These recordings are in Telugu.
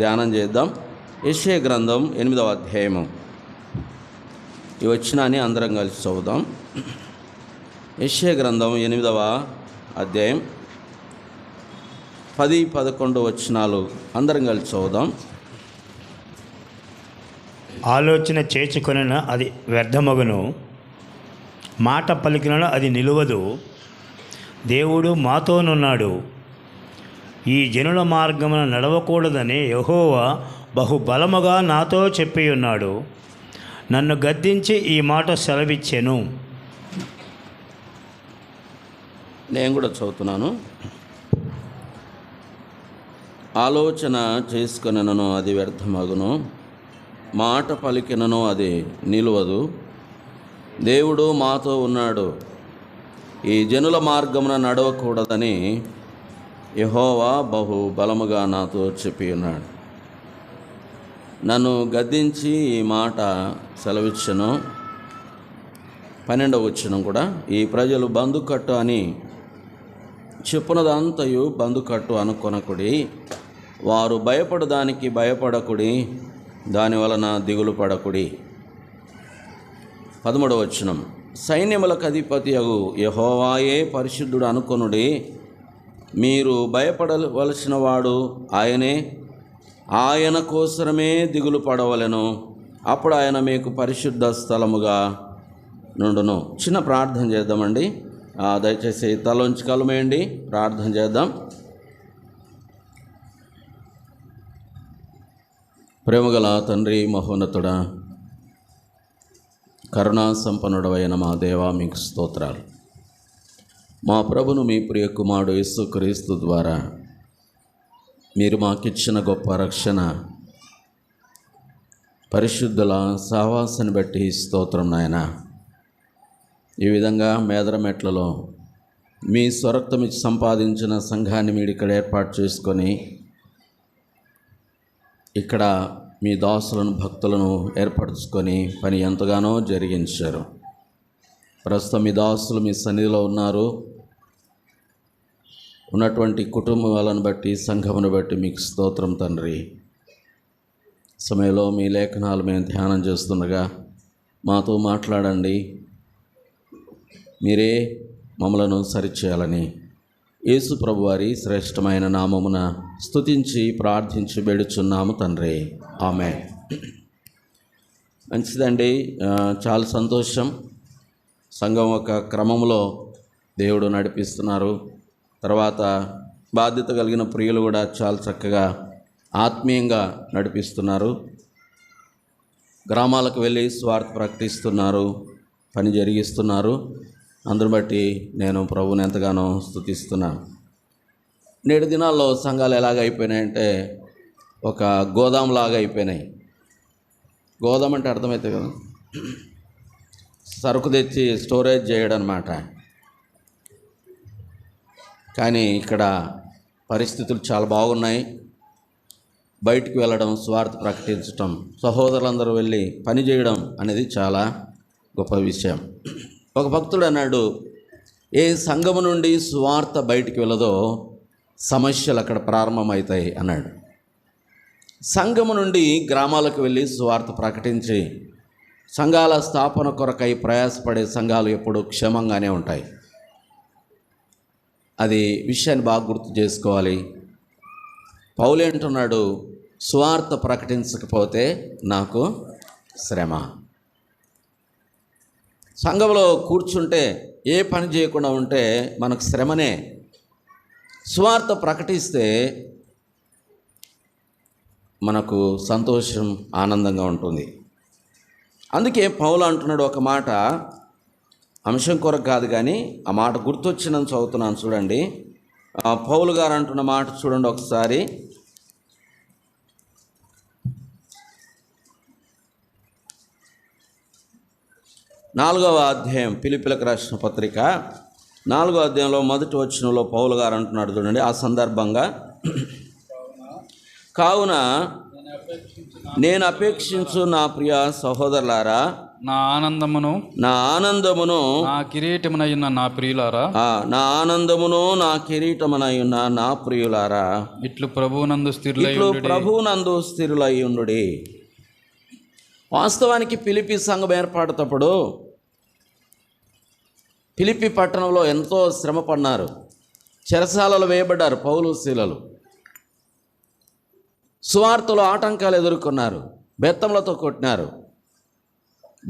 ధ్యానం చేద్దాం. యెషయా గ్రంథం 8వ అధ్యాయము. ఈ వచనాన్ని అందరం కలిసి చదువుదాం. యెషయా గ్రంథం 8వ అధ్యాయం 10-11 వచనాలు అందరం కలిసి చదువుదాం. ఆలోచన చేర్చుకొనిన అది వ్యర్థమగును, మాట పలికిన అది నిలువదు. దేవుడు మాతోనున్నాడు, ఈ జనుల మార్గమున నడవకూడదని యెహోవా బహుబలముగా నాతో చెప్పి ఉన్నాడు. నన్ను గద్దించి ఈ మాట సెలవిచ్చెను. నేను కూడా చదువుతున్నాను. ఆలోచన చేసుకొనెనను అది వ్యర్థమగును, మాట పలికినను అది నిలువదు. దేవుడు మాతో ఉన్నాడు, ఈ జనుల మార్గమున నడవకూడదని యెహోవా బహు బలముగా నాతో చెప్పి ఉన్నాడు. నన్ను గద్దించి ఈ మాట సెలవిచ్చెను. 12వ వచనం కూడా, ఈ ప్రజలు బందుకట్టు అని చెప్పునదంతయు బందుకట్టు అనుకొనకుడి, వారు భయపడడానికి భయపడకుడి, దాని వలన దిగులు పడకుడి. 13వ వచనం, సైన్యములకు అధిపతియగు యెహోవాయే పరిశుద్ధుడు అనుకొనుడి, మీరు భయపడవలసిన వాడు ఆయనే, ఆయన కోసరమే దిగులు పడవలెను, అప్పుడు ఆయన మీకు పరిశుద్ధ స్థలముగా నుండును. చిన్న ప్రార్థన చేద్దామండి. దయచేసి తలోంచి కలుమేయండి, ప్రార్థన చేద్దాం. ప్రేమగల తండ్రి, మహోన్నతుడా, కరుణా సంపన్నుడవైన మా దేవా, మీకు స్తోత్రాలు. మా ప్రభును మీ ప్రియ కుమారుడు యేసుక్రీస్తు ద్వారా మీరు మాకిచ్చిన గొప్ప రక్షణ, పరిశుద్ధుల సహవాసాన్ని బట్టి స్తోత్రం నాయన. ఈ విధంగా మేదరమెట్లలో మీ స్వరక్తం ఇచ్చి సంపాదించిన సంఘాన్ని మీరు ఇక్కడ ఏర్పాటు చేసుకొని ఇక్కడ మీ దాసులను, భక్తులను ఏర్పరచుకొని పని ఎంతగానో జరిగించారు. ప్రస్తుతం మీ దాసులు మీ సన్నిధిలో ఉన్నారు. ఉన్నటువంటి కుటుంబాలను బట్టి, సంఘమును బట్టి మీకు స్తోత్రం తండ్రి. సమయంలో మీ లేఖనాలు మేము ధ్యానం చేస్తుండగా మాతో మాట్లాడండి. మీరే మమ్మలను సరిచేయాలని యేసు ప్రభువారి శ్రేష్టమైన నామమున స్తుతించి ప్రార్థించి బెడుచున్నాము తండ్రి, ఆమేన్. మంచిదండి, చాలా సంతోషం. సంఘం ఒక క్రమంలో దేవుడు నడిపిస్తున్నారు. తర్వాత బాధ్యత కలిగిన ప్రియులు కూడా చాలా చక్కగా ఆత్మీయంగా నడిపిస్తున్నారు. గ్రామాలకు వెళ్ళి స్వార్థ ప్రకటిస్తున్నారు, పని జరిగిస్తున్నారు. అందును బట్టి నేను ప్రభువుని ఎంతగానో స్తుతిస్తున్నాను. నేటి దినాల్లో సంఘాలు ఎలాగ అయిపోయినాయంటే ఒక గోదాంలాగా అయిపోయినాయి. గోదాం అంటే అర్థమైతే కదా, సరుకు తెచ్చి స్టోరేజ్ చేయడం అన్నమాట. కానీ ఇక్కడ పరిస్థితులు చాలా బాగున్నాయి. బయటికి వెళ్ళడం, స్వార్థ ప్రకటించటం, సహోదరులందరూ వెళ్ళి పని చేయడం అనేది చాలా గొప్ప విషయం. ఒక భక్తుడు అన్నాడు, ఏ సంఘము నుండి స్వార్థ బయటికి వెళ్ళదో సమస్యలు అక్కడ ప్రారంభమవుతాయి అన్నాడు. సంఘము నుండి గ్రామాలకు వెళ్ళి స్వార్థ ప్రకటించి సంఘాల స్థాపన కొరకై ప్రయాసపడే సంఘాలు ఎప్పుడూ క్షేమంగానే ఉంటాయి. అది విషయాన్ని బాగా గుర్తు చేసుకోవాలి. పౌలు అంటున్నాడు, స్వార్థ ప్రకటించకపోతే నాకు శ్రమ. సంఘంలో కూర్చుంటే, ఏ పని చేయకుండా ఉంటే మనకు శ్రమనే. స్వార్థ ప్రకటిస్తే మనకు సంతోషం, ఆనందంగా ఉంటుంది. అందుకే పౌలు అంటున్నాడు ఒక మాట, అంశం కొరకు కాదు కానీ ఆ మాట గుర్తొచ్చినని చదువుతున్నాను చూడండి. పౌలు గారు అంటున్న మాట చూడండి ఒకసారి. నాలుగవ అధ్యాయం, ఫిలిప్పీలకు రాసిన పత్రిక 4వ అధ్యాయంలో 1వ వచనంలో పౌలు గారు అంటున్నాడు చూడండి. ఆ సందర్భంగా, కావున నేను అపేక్షించు నా ప్రియ సహోదరులారా, నా ఆనందమును నా ఆనందమును నా కిరీటమునయున్న నా ప్రియులారా, నా ఆనందమును నా కిరీటమునై ఉన్న నా ప్రియులారా, ఇట్లు ప్రభువునందు స్థిరులై ఇట్లు ఉండుడి. ప్రభువునందు స్థిరులై ఉండుడి. వాస్తవానికి ఫిలిప్పీ సంఘం ఏర్పడేటప్పుడు ఫిలిప్పీ పట్టణంలో ఎంతో శ్రమ పడినారు. చెరసాలలో వేయబడ్డారు పౌలు శీలలు. సువార్తలో ఆటంకాలు ఎదుర్కొన్నారు. బెత్తంలతో కొట్టినారు,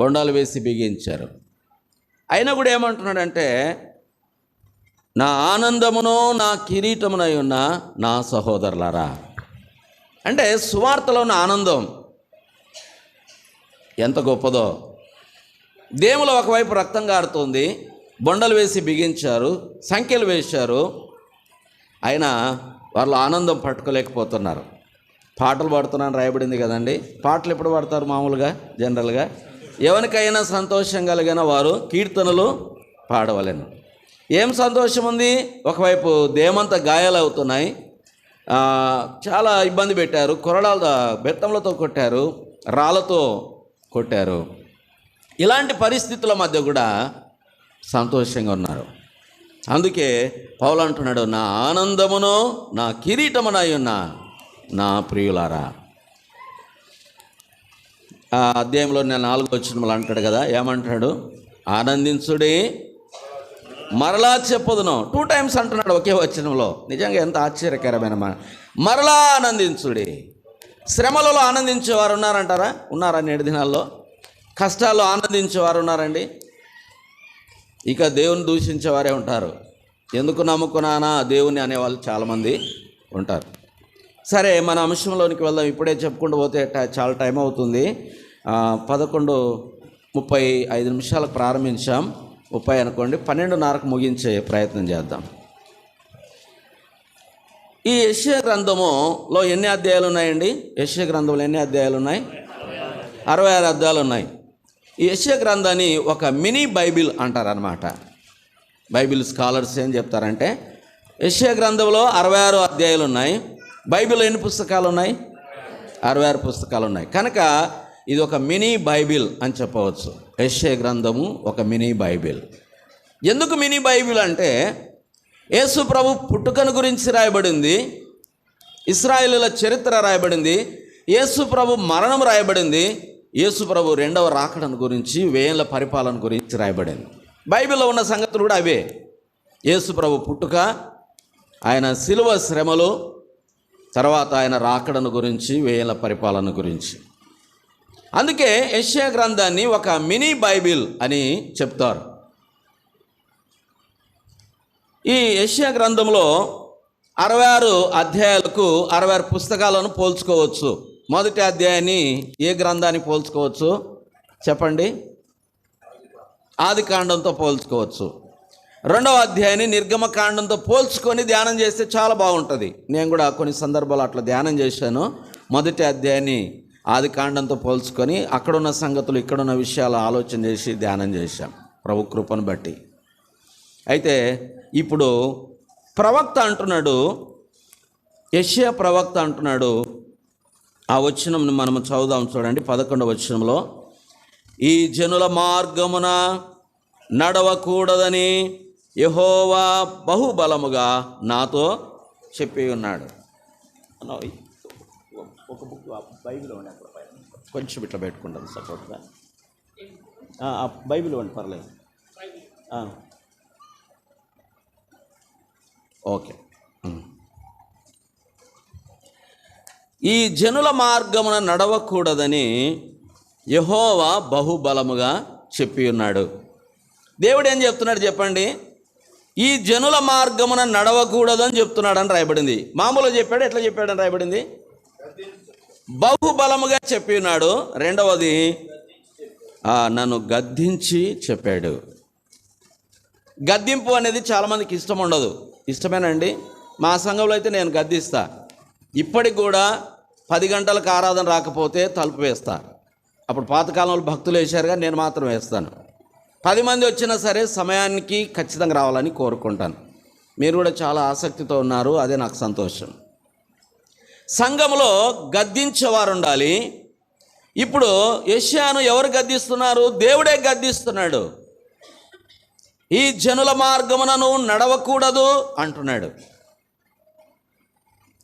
బొండాలు వేసి బిగించారు. అయినా కూడా ఏమంటున్నాడంటే, నా ఆనందమును నా కిరీటమునై ఉన్న నా సహోదరులారా. అంటే సువార్తలో ఉన్న ఆనందం ఎంత గొప్పదో. దేవులో ఒకవైపు రక్తం కారుతోంది, బొండలు వేసి బిగించారు, సంఖ్యలు వేశారు, అయినా వాళ్ళు ఆనందం పట్టుకోలేకపోతున్నారు. పాటలు పాడుతున్నాను రాయబడింది కదండి. పాటలు ఎప్పుడు పాడతారు మామూలుగా? జనరల్గా ఎవరికైనా సంతోషం కలిగిన వారు కీర్తనలు పాడవలెను. ఏం సంతోషం ఉంది? ఒకవైపు దేమంతా గాయాలు అవుతున్నాయి, చాలా ఇబ్బంది పెట్టారు, కొరడాల బెత్తంలతో కొట్టారు, రాళ్ళతో కొట్టారు. ఇలాంటి పరిస్థితుల మధ్య కూడా సంతోషంగా ఉన్నారు. అందుకే పౌలు అంటున్నాడు, నా ఆనందమును నా కిరీటమునై ఉన్న నా ప్రియులారా. ఆ అధ్యాయంలో నేను 4వ వచనంలో అంటాడు కదా, ఏమంటాడు? ఆనందించుడి, మరలా చెప్పుదును. 2 times అంటున్నాడు ఒకే వచనంలో. నిజంగా ఎంత ఆశ్చర్యకరమైన మరలా ఆనందించుడి. శ్రమలలో ఆనందించేవారు ఉన్నారంటారా? ఉన్నారా? నేటి దినాల్లో కష్టాల్లో ఆనందించేవారు ఉన్నారండి? ఇక దేవుని దూషించేవారే ఉంటారు. ఎందుకు నమ్ముకున్నానా దేవుని అనేవాళ్ళు చాలామంది ఉంటారు. సరే, మన అంశంలోనికి వెళ్దాం. ఇప్పుడే చెప్పుకుంటూ పోతే చాలా టైం అవుతుంది. 11:35 ప్రారంభించాం. 30 అనుకోండి, 12:30కు ముగించే ప్రయత్నం చేద్దాం. ఈ యెషయా గ్రంథములో ఎన్ని అధ్యాయాలు ఉన్నాయండి? యెషయా గ్రంథంలో ఎన్ని అధ్యాయాలు ఉన్నాయి? 66 అధ్యాయాలు ఉన్నాయి. ఈ యెషయా గ్రంథాన్ని ఒక మినీ బైబిల్ అంటారనమాట. బైబిల్ స్కాలర్స్ ఏం చెప్తారంటే, యెషయా గ్రంథంలో 66 అధ్యాయాలు ఉన్నాయి. బైబిల్లో ఎన్ని పుస్తకాలు ఉన్నాయి? 66 పుస్తకాలు ఉన్నాయి. కనుక ఇది ఒక మినీ బైబిల్ అని చెప్పవచ్చు. యెషయా గ్రంథము ఒక మినీ బైబిల్. ఎందుకు మినీ బైబిల్ అంటే, యేసు ప్రభు పుట్టుకను గురించి రాయబడింది, ఇశ్రాయేలీయుల చరిత్ర రాయబడింది, యేసు ప్రభు మరణం రాయబడింది, యేసు ప్రభు 2వ రాకడను గురించి, 1000 ఏళ్ల పరిపాలన గురించి రాయబడింది. బైబిల్లో ఉన్న సంగతులు కూడా అవే. యేసు ప్రభు పుట్టుక, ఆయన శిలువ శ్రమలు, తర్వాత ఆయన రాకడను గురించి, 1000 ఏళ్ల పరిపాలన గురించి. అందుకే యెషయా గ్రంథాన్ని ఒక మినీ బైబిల్ అని చెప్తారు. ఈ యెషయా గ్రంథంలో 66 అధ్యాయాలకు 66 పుస్తకాలను పోల్చుకోవచ్చు. మొదటి అధ్యాయాన్ని ఏ గ్రంథాన్ని పోల్చుకోవచ్చు చెప్పండి? ఆదికాండంతో పోల్చుకోవచ్చు. 2వ అధ్యాయాన్ని నిర్గమకాండంతో పోల్చుకొని ధ్యానం చేస్తే చాలా బాగుంటుంది. నేను కూడా కొన్ని సందర్భాలు అట్లా ధ్యానం చేశాను. మొదటి అధ్యాయాన్ని ఆదికాండంతో పోల్చుకొని అక్కడున్న సంగతులు, ఇక్కడున్న విషయాలు ఆలోచన చేసి ధ్యానం చేశాం ప్రభు కృపను బట్టి. అయితే ఇప్పుడు ప్రవక్త అంటున్నాడు, యెషయా ప్రవక్త అంటున్నాడు, ఆ వచనం మనము చదువుదాం. చూడండి, 11వ వచనంలో, ఈ జనుల మార్గమున నడవకూడదని యెహోవా బహుబలముగా నాతో చెప్పి ఉన్నాడు. ఒక బుక్ బైబిల్ ఉండి అక్కడ కొంచెం ఇట్లా పెట్టుకుంటాను సపోర్ట్గా. బైబిల్ ఇవ్వండి, పర్లేదు. ఓకే. ఈ జనుల మార్గమున నడవకూడదని యెహోవా బహుబలముగా చెప్పి ఉన్నాడు. దేవుడు ఏం చెప్తున్నాడు చెప్పండి? ఈ జనుల మార్గమున నడవకూడదని చెప్తున్నాడని రాయబడింది. మామూలుగా చెప్పాడు, ఎట్లా చెప్పాడని రాయబడింది? బహుబలముగా చెప్పి ఉన్నాడు. రెండవది, నన్ను గద్దించి చెప్పాడు. గద్దింపు అనేది చాలామందికి ఇష్టం ఉండదు. ఇష్టమేనండి. మా సంఘంలో అయితే నేను గద్దిస్తా. ఇప్పటికి కూడా 10 గంటలకు ఆరాధన రాకపోతే తలుపు వేస్తా. అప్పుడు పాతకాలంలో భక్తులు వేశారుగా, నేను మాత్రం వేస్తాను. 10 మంది వచ్చినా సరే సమయానికి ఖచ్చితంగా రావాలని కోరుకుంటాను. మీరు కూడా చాలా ఆసక్తితో ఉన్నారు, అదే నాకు సంతోషం. సంఘంలో గద్దించేవారు ఉండాలి, ఇప్పుడు యెషయాను ఎవరు గద్దిస్తున్నారు? దేవుడే గద్దిస్తున్నాడు. ఈ జనుల మార్గమునను నడవకూడదు అంటున్నాడు.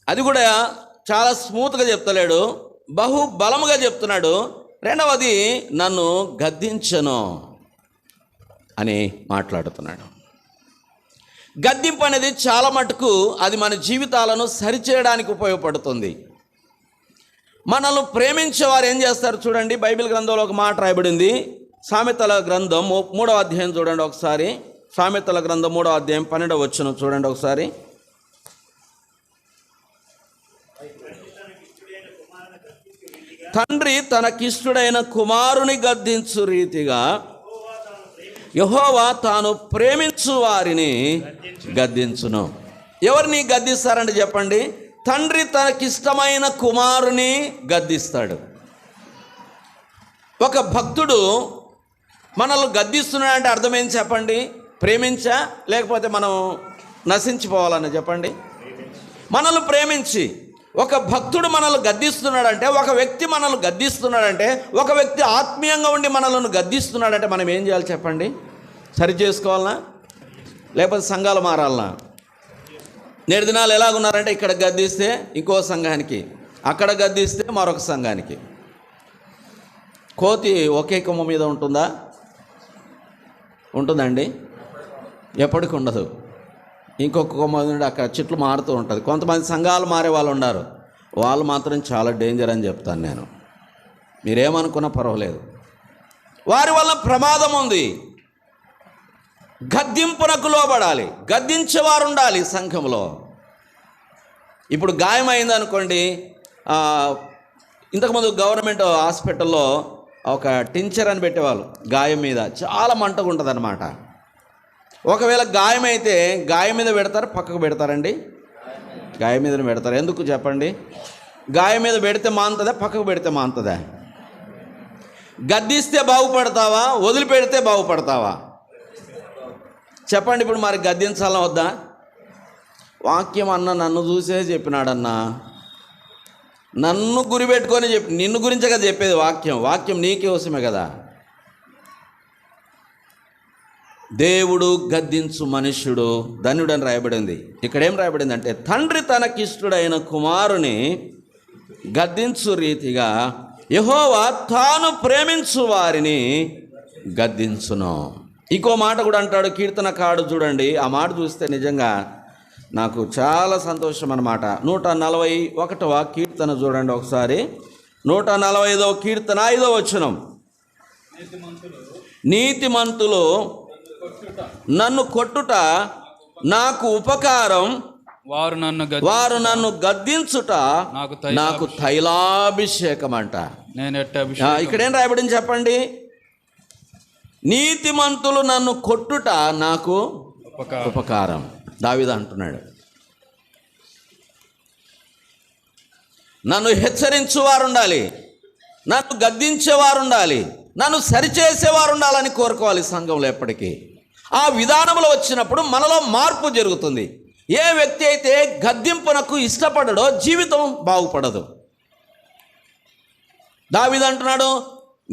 అది కూడా చాలా స్మూత్గా చెప్తలేడు, బహు బలముగా చెప్తున్నాడు. రెండవది, నన్ను గద్దించను అని మాట్లాడుతున్నాడు. గద్దింపు అనేది చాలా మటుకు అది మన జీవితాలను సరిచేయడానికి ఉపయోగపడుతుంది. మనల్ని ప్రేమించేవారు ఏం చేస్తారు చూడండి. బైబిల్ గ్రంథంలో ఒక మాట రాయబడింది. సామెతల గ్రంథం 3వ అధ్యాయం చూడండి ఒకసారి. సామెతల గ్రంథం 3వ అధ్యాయం 12వ వచనం చూడండి ఒకసారి. తండ్రి తనకిష్టుడైన కుమారుని గద్దించు రీతిగా యెహోవా తాను ప్రేమించు వారిని గద్దించును. ఎవరిని గద్దిస్తారంటే చెప్పండి? తండ్రి తనకిష్టమైన కుమారుని గద్దిస్తాడు. ఒక భక్తుడు మనల్ని గద్దిస్తున్నాడంటే అర్థమేంటి చెప్పండి? ప్రేమించా లేకపోతే మనం నశించిపోవాలని చెప్పండి? మనల్ని ప్రేమించి ఒక భక్తుడు మనల్ని గద్దిస్తున్నాడంటే, ఒక వ్యక్తి మనల్ని గద్దిస్తున్నాడంటే, ఒక వ్యక్తి ఆత్మీయంగా ఉండి మనల్ని గద్దిస్తున్నాడంటే మనం ఏం చేయాలి చెప్పండి? సరి చేసుకోవాలనా లేకపోతే సంఘాలు మారాలనా? నేటి దినాలు ఎలాగున్నారంటే, ఇక్కడ గద్దిస్తే ఇంకో సంఘానికి, అక్కడ గద్దిస్తే మరొక సంఘానికి. కోతి ఒకే కొమ్మ మీద ఉంటుందా? ఉంటుందండి? ఎప్పటికి ఉండదు. ఇంకొక కొమ్మ నుండి అక్కడ చెట్లు మారుతూ ఉంటుంది. కొంతమంది సంఘాలు మారే వాళ్ళు ఉన్నారు, వాళ్ళు మాత్రం చాలా డేంజర్ అని చెప్తాను నేను. మీరేమనుకున్నా పర్వాలేదు, వారి వల్ల ప్రమాదం ఉంది. గద్దింపునకు లోబడాలి, గద్దించేవారు ఉండాలి సంఘంలో. ఇప్పుడు గాయమైంది అనుకోండి, ఇంతకుముందు గవర్నమెంట్ హాస్పిటల్లో ఒక టించర్ అని పెట్టేవాళ్ళు గాయం మీద, చాలా మంటగా ఉంటుంది అన్నమాట. ఒకవేళ గాయమైతే గాయం మీద పెడతారు, పక్కకు పెడతారండి? గాయం మీద పెడతారు. ఎందుకు చెప్పండి? గాయం మీద పెడితే మానుతుందా, పక్కకు పెడితే మానుతుందా? గద్దిస్తే బాగుపడతావా, వదిలిపెడితే బాగుపడతావా? చెప్పండి. ఇప్పుడు మరి గద్దించాలా వద్దా? వాక్యం అన్న నన్ను చూసే చెప్పినాడన్నా, నన్ను గురిపెట్టుకొని చెప్పి, నిన్ను గురించే కదా చెప్పేది వాక్యం. వాక్యం నీకోసమే కదా. దేవుడు గద్దించు మనుష్యుడు ధన్యుడని రాయబడింది. ఇక్కడ ఏం రాయబడింది అంటే, తండ్రి తనకిష్టుడైన కుమారుని గద్దించు రీతిగా యెహోవా తాను ప్రేమించు వారిని గద్దించును. ఇంకో మాట కూడా అంటాడు కీర్తనకారుడు, చూడండి. ఆ మాట చూస్తే నిజంగా నాకు చాలా సంతోషం అన్నమాట. 141వ కీర్తన చూడండి ఒకసారి. 145వ కీర్తన 5వ వచనం. నీతిమంతులు నన్ను కొట్టుట నాకు ఉపకారం, వారు నన్ను గద్దించుట నాకు తైలాభిషేకం అంట. ఇక్కడేం రాయబడింది చెప్పండి? నీతిమంతులు నన్ను కొట్టుట నాకు ఉపకారం. దావీదు అంటున్నాడు, నన్ను హెచ్చరించేవారు ఉండాలి, నన్ను గద్దించేవారు ఉండాలి, నన్ను సరిచేసేవారు ఉండాలని కోరుకోవాలి సంఘంలో ఎప్పటికీ. ఆ విధానంలో వచ్చినప్పుడు మనలో మార్పు జరుగుతుంది. ఏ వ్యక్తి అయితే గద్దింపునకు ఇష్టపడడో జీవితం బాగుపడదు. దావీదు అంటున్నాడు,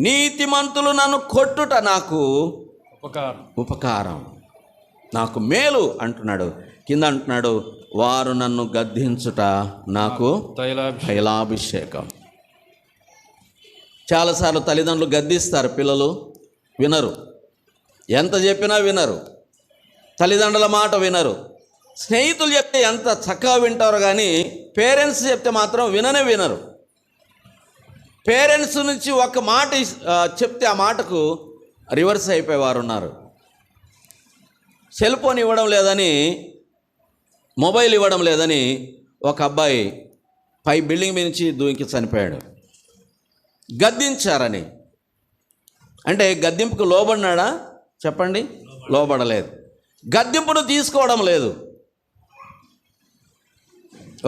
నీతిమంతులు నన్ను కొట్టుట నాకు ఉపకారం, నాకు మేలు అంటున్నాడు. కింద అంటున్నాడు, వారు నన్ను గద్దించుట నాకు తైలాభిషేకం. చాలాసార్లు తల్లిదండ్రులు గద్దిస్తారు, పిల్లలు వినరు. ఎంత చెప్పినా వినరు, తల్లిదండ్రుల మాట వినరు. స్నేహితులు చెప్తే ఎంత చక్కగా వింటారు, కానీ పేరెంట్స్ చెప్తే మాత్రం వినరు. పేరెంట్స్ నుంచి ఒక మాట చెప్తే ఆ మాటకు రివర్స్ అయిపోయేవారు ఉన్నారు. సెల్ ఫోన్ ఇవ్వడం లేదని, మొబైల్ ఇవ్వడం లేదని ఒక అబ్బాయి పై బిల్డింగ్ మీద నుంచి దూకి చనిపోయాడు. గద్దించారని. అంటే గద్దింపుకు లోబడినాడా చెప్పండి? లోబడలేదు. గద్దింపును తీసుకోవడం లేదు.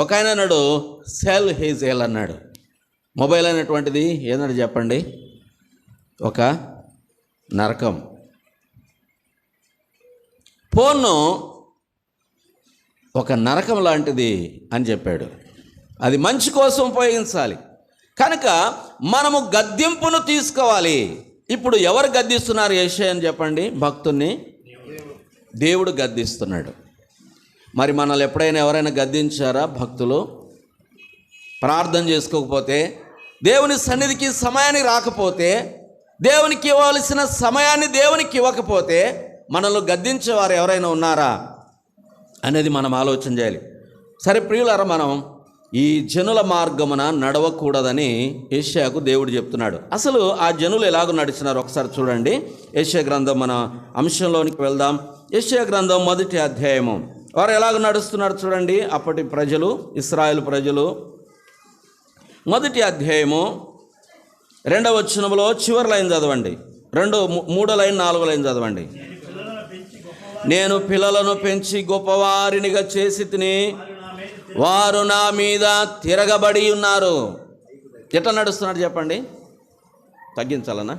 ఒక ఆయన అన్నాడు, సెల్ హీజ్ హెల్ అన్నాడు. మొబైల్ అనేటువంటిది ఏదన్నాడు చెప్పండి? ఒక నరకం. ఫోన్ను ఒక నరకం లాంటిది అని చెప్పాడు. అది మంచి కోసం ఉపయోగించాలి. కనుక మనము గద్దింపును తీసుకోవాలి. ఇప్పుడు ఎవరు గద్దిస్తున్నారు యెషయాని చెప్పండి? భక్తుణ్ణి దేవుడు గద్దిస్తున్నాడు. మరి మనల్ని ఎప్పుడైనా ఎవరైనా గద్దించారా? భక్తులు ప్రార్థన చేసుకోకపోతే, దేవుని సన్నిధికి సమయానికి రాకపోతే, దేవునికి ఇవ్వాల్సిన సమయాన్ని దేవునికి ఇవ్వకపోతే మనల్ని గద్దించేవారు ఎవరైనా ఉన్నారా అనేది మనం ఆలోచన చేయాలి. సరే ప్రియులారా, మనం ఈ జనుల మార్గమున నడవకూడదని యెషయాకు దేవుడు చెప్తున్నాడు. అసలు ఆ జనులు ఎలాగో నడిచినారు ఒకసారి చూడండి. యెషయా గ్రంథం మన అంశంలోనికి వెళ్దాం. యెషయా గ్రంథం 1వ అధ్యాయము. వారు ఎలాగ నడుస్తున్నారు చూడండి. అప్పటి ప్రజలు, ఇశ్రాయేలు ప్రజలు. 1వ అధ్యాయము 2వ వచనంలో చివరి లైన్ చదవండి. 3వ లైన్ 4వ లైన్ చదవండి. నేను పిల్లలను పెంచి గొప్పవారినిగా చేసి తిని వారు నా మీద తిరగబడి ఉన్నారు. ఎట్లా నడుస్తున్నాడు చెప్పండి? తగ్గించాలన్నా?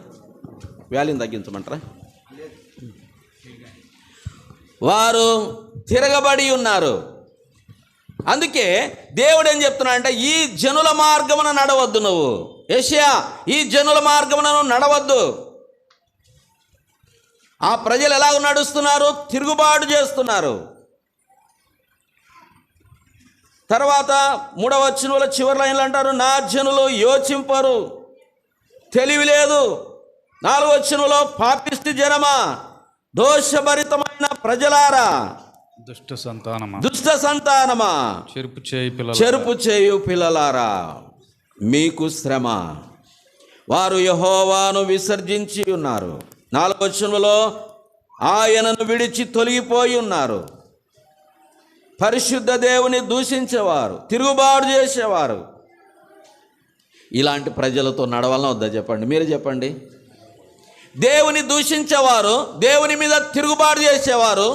వ్యాల్యూని తగ్గించమంటారా? వారు తిరగబడి ఉన్నారు. అందుకే దేవుడు ఏం చెప్తున్నాడంటే, ఈ జనుల మార్గమున నడవద్దు. నువ్వు యెషయా, ఈ జనుల మార్గమున నువ్వు నడవద్దు. ఆ ప్రజలు ఎలాగ నడుస్తున్నారు? తిరుగుబాటు చేస్తున్నారు. తర్వాత 3వ వచనంలో చివరి లైన్లు అంటారు, నా జనులు యోచింపరు, తెలివి లేదు. 4వ వచనంలో పాపిష్టి జనమా, దోషభరితమైన ప్రజలారా, దుష్ట సంతానమా, చెరుపు చేయు పిల్లలారా, మీకు శ్రమ. వారు యెహోవాను విసర్జించి ఉన్నారు. 4వ వచనంలో ఆయనను విడిచి తొలగిపోయి ఉన్నారు. పరిశుద్ధ దేవుని దూషించేవారు, తిరుగుబాటు చేసేవారు. ఇలాంటి ప్రజలతో నడవాలన్నా వద్దా చెప్పండి? మీరు చెప్పండి. దేవుని దూషించేవారు, దేవుని మీద తిరుగుబాటు చేసేవారు,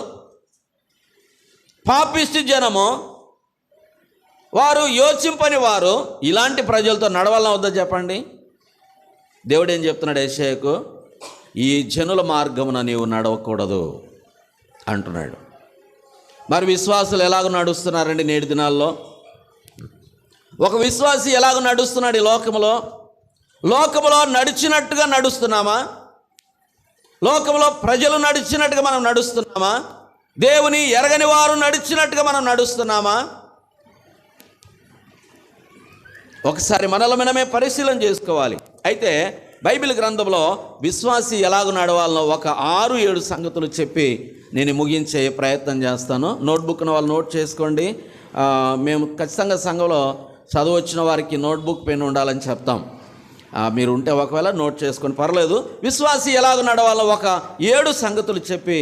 పాపిష్టి జనము, వారు యోచింపని వారు, ఇలాంటి ప్రజలతో నడవాలన్నా వద్దా చెప్పండి? దేవుడు ఏం చెప్తున్నాడు యెషయాకు? ఈ జనుల మార్గమున నీవు నడవకూడదు అంటున్నాడు. మరి విశ్వాసులు ఎలాగ నడుస్తున్నారండి నేటి దినాల్లో? ఒక విశ్వాసి ఎలాగ నడుస్తున్నాడు ఈ లోకములో? లోకములో నడిచినట్టుగా నడుస్తున్నామా? లోకంలో ప్రజలు నడిచినట్టుగా మనం నడుస్తున్నామా? దేవుని ఎరగని వారు నడిచినట్టుగా మనం నడుస్తున్నామా? ఒకసారి మనలో మనమే పరిశీలన చేసుకోవాలి. అయితే బైబిల్ గ్రంథంలో విశ్వాసి ఎలాగ నడవాలనో ఒక 6-7 సంగతులు చెప్పి నేను ముగించే ప్రయత్నం చేస్తాను. నోట్బుక్ను వాళ్ళు నోట్ చేసుకోండి. మేము ఖచ్చితంగా సంఘంలో చదువు వచ్చిన వారికి నోట్బుక్ పెన్ ఉండాలని చెప్తాం. మీరు ఉంటే ఒకవేళ నోట్ చేసుకొని పర్లేదు. విశ్వాసి ఎలాగ నడవాలో ఒక 7 సంగతులు చెప్పి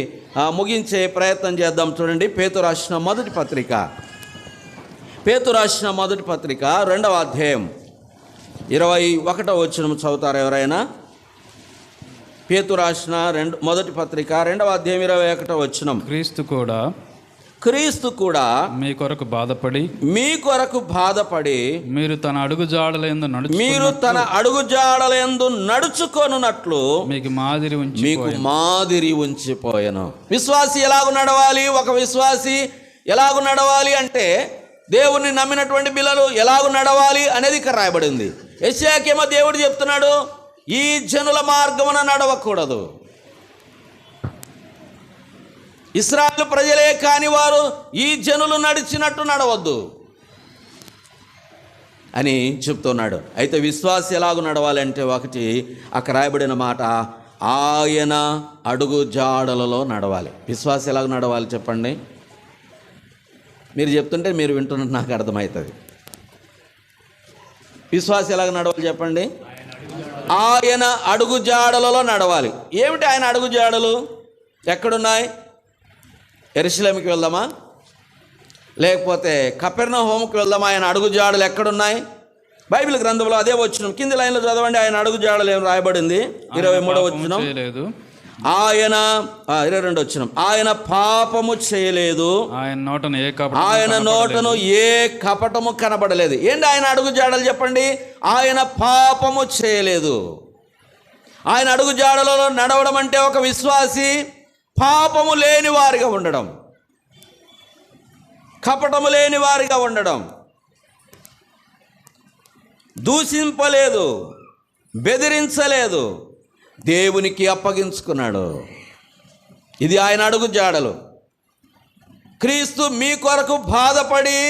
ముగించే ప్రయత్నం చేద్దాం. చూడండి, పేతురు రాసిన మొదటి పత్రిక 2వ అధ్యాయం 21వ వచనం చదువుతారు ఎవరైనా? పేతురు రాసిన మొదటి పత్రిక 2వ అధ్యాయం 21వ వచనం. క్రీస్తు కూడా మీ కొరకు బాధపడి మీరు తన అడుగుజాడలందు నడుచుకొనున్నట్లు మీకు మాదిరి ఉంచిపోయాను. విశ్వాసి ఎలాగ నడవాలి? ఒక విశ్వాసి ఎలాగ నడవాలి అంటే, దేవుణ్ణి నమ్మినటువంటి పిల్లలు ఎలాగ నడవాలి అనేది ఇక్కడ రాయబడి ఉంది. యెషయాకేమో దేవుడు చెప్తున్నాడు, ఈ జనుల మార్గమున నడవకూడదు. ఇశ్రాయేలు ప్రజలే కాని వారు ఈ జనులు నడిచినట్టు నడవద్దు అని చెప్తున్నాడు. అయితే విశ్వాసి ఎలాగ నడవాలంటే, ఒకటి అక్కడ రాయబడిన మాట, ఆయన అడుగు జాడలలో నడవాలి. విశ్వాసి ఎలాగ నడవాలి చెప్పండి? మీరు చెప్తుంటే మీరు వింటున్నట్టు నాకు అర్థమవుతుంది. విశ్వాసి ఎలాగ నడవాలి చెప్పండి? ఆయన అడుగు జాడలలో నడవాలి. ఏమిటి ఆయన అడుగు జాడలు? ఎక్కడున్నాయి? యెరూషలేముకి వెళ్దామా? లేకపోతే కపెర్నహూముకి వెళ్దామా? ఆయన అడుగు జాడలు ఎక్కడున్నాయి? బైబిల్ గ్రంథంలో అదే వచనం కింది లైన్లో చదవండి. ఆయన అడుగు జాడలు ఏం రాయబడింది? 23వ వచనం. ఆయన 22వ వచనం. ఆయన పాపము చేయలేదు, ఆయన నోటను ఏ కపటము కనబడలేదు. ఏంటి ఆయన అడుగు జాడలు చెప్పండి? ఆయన పాపము చేయలేదు. ఆయన అడుగు జాడలలో నడవడం అంటే ఒక విశ్వాసి పాపము లేని వారిగా ఉండడం, కపటము లేని వారిగా ఉండడం. దూషింపలేదు, బెదిరించలేదు, దేవునికి అప్పగించుకున్నాడు. ఇది ఆయన అడుగు జాడలు. క్రీస్తు మీ కొరకు బాధపడి,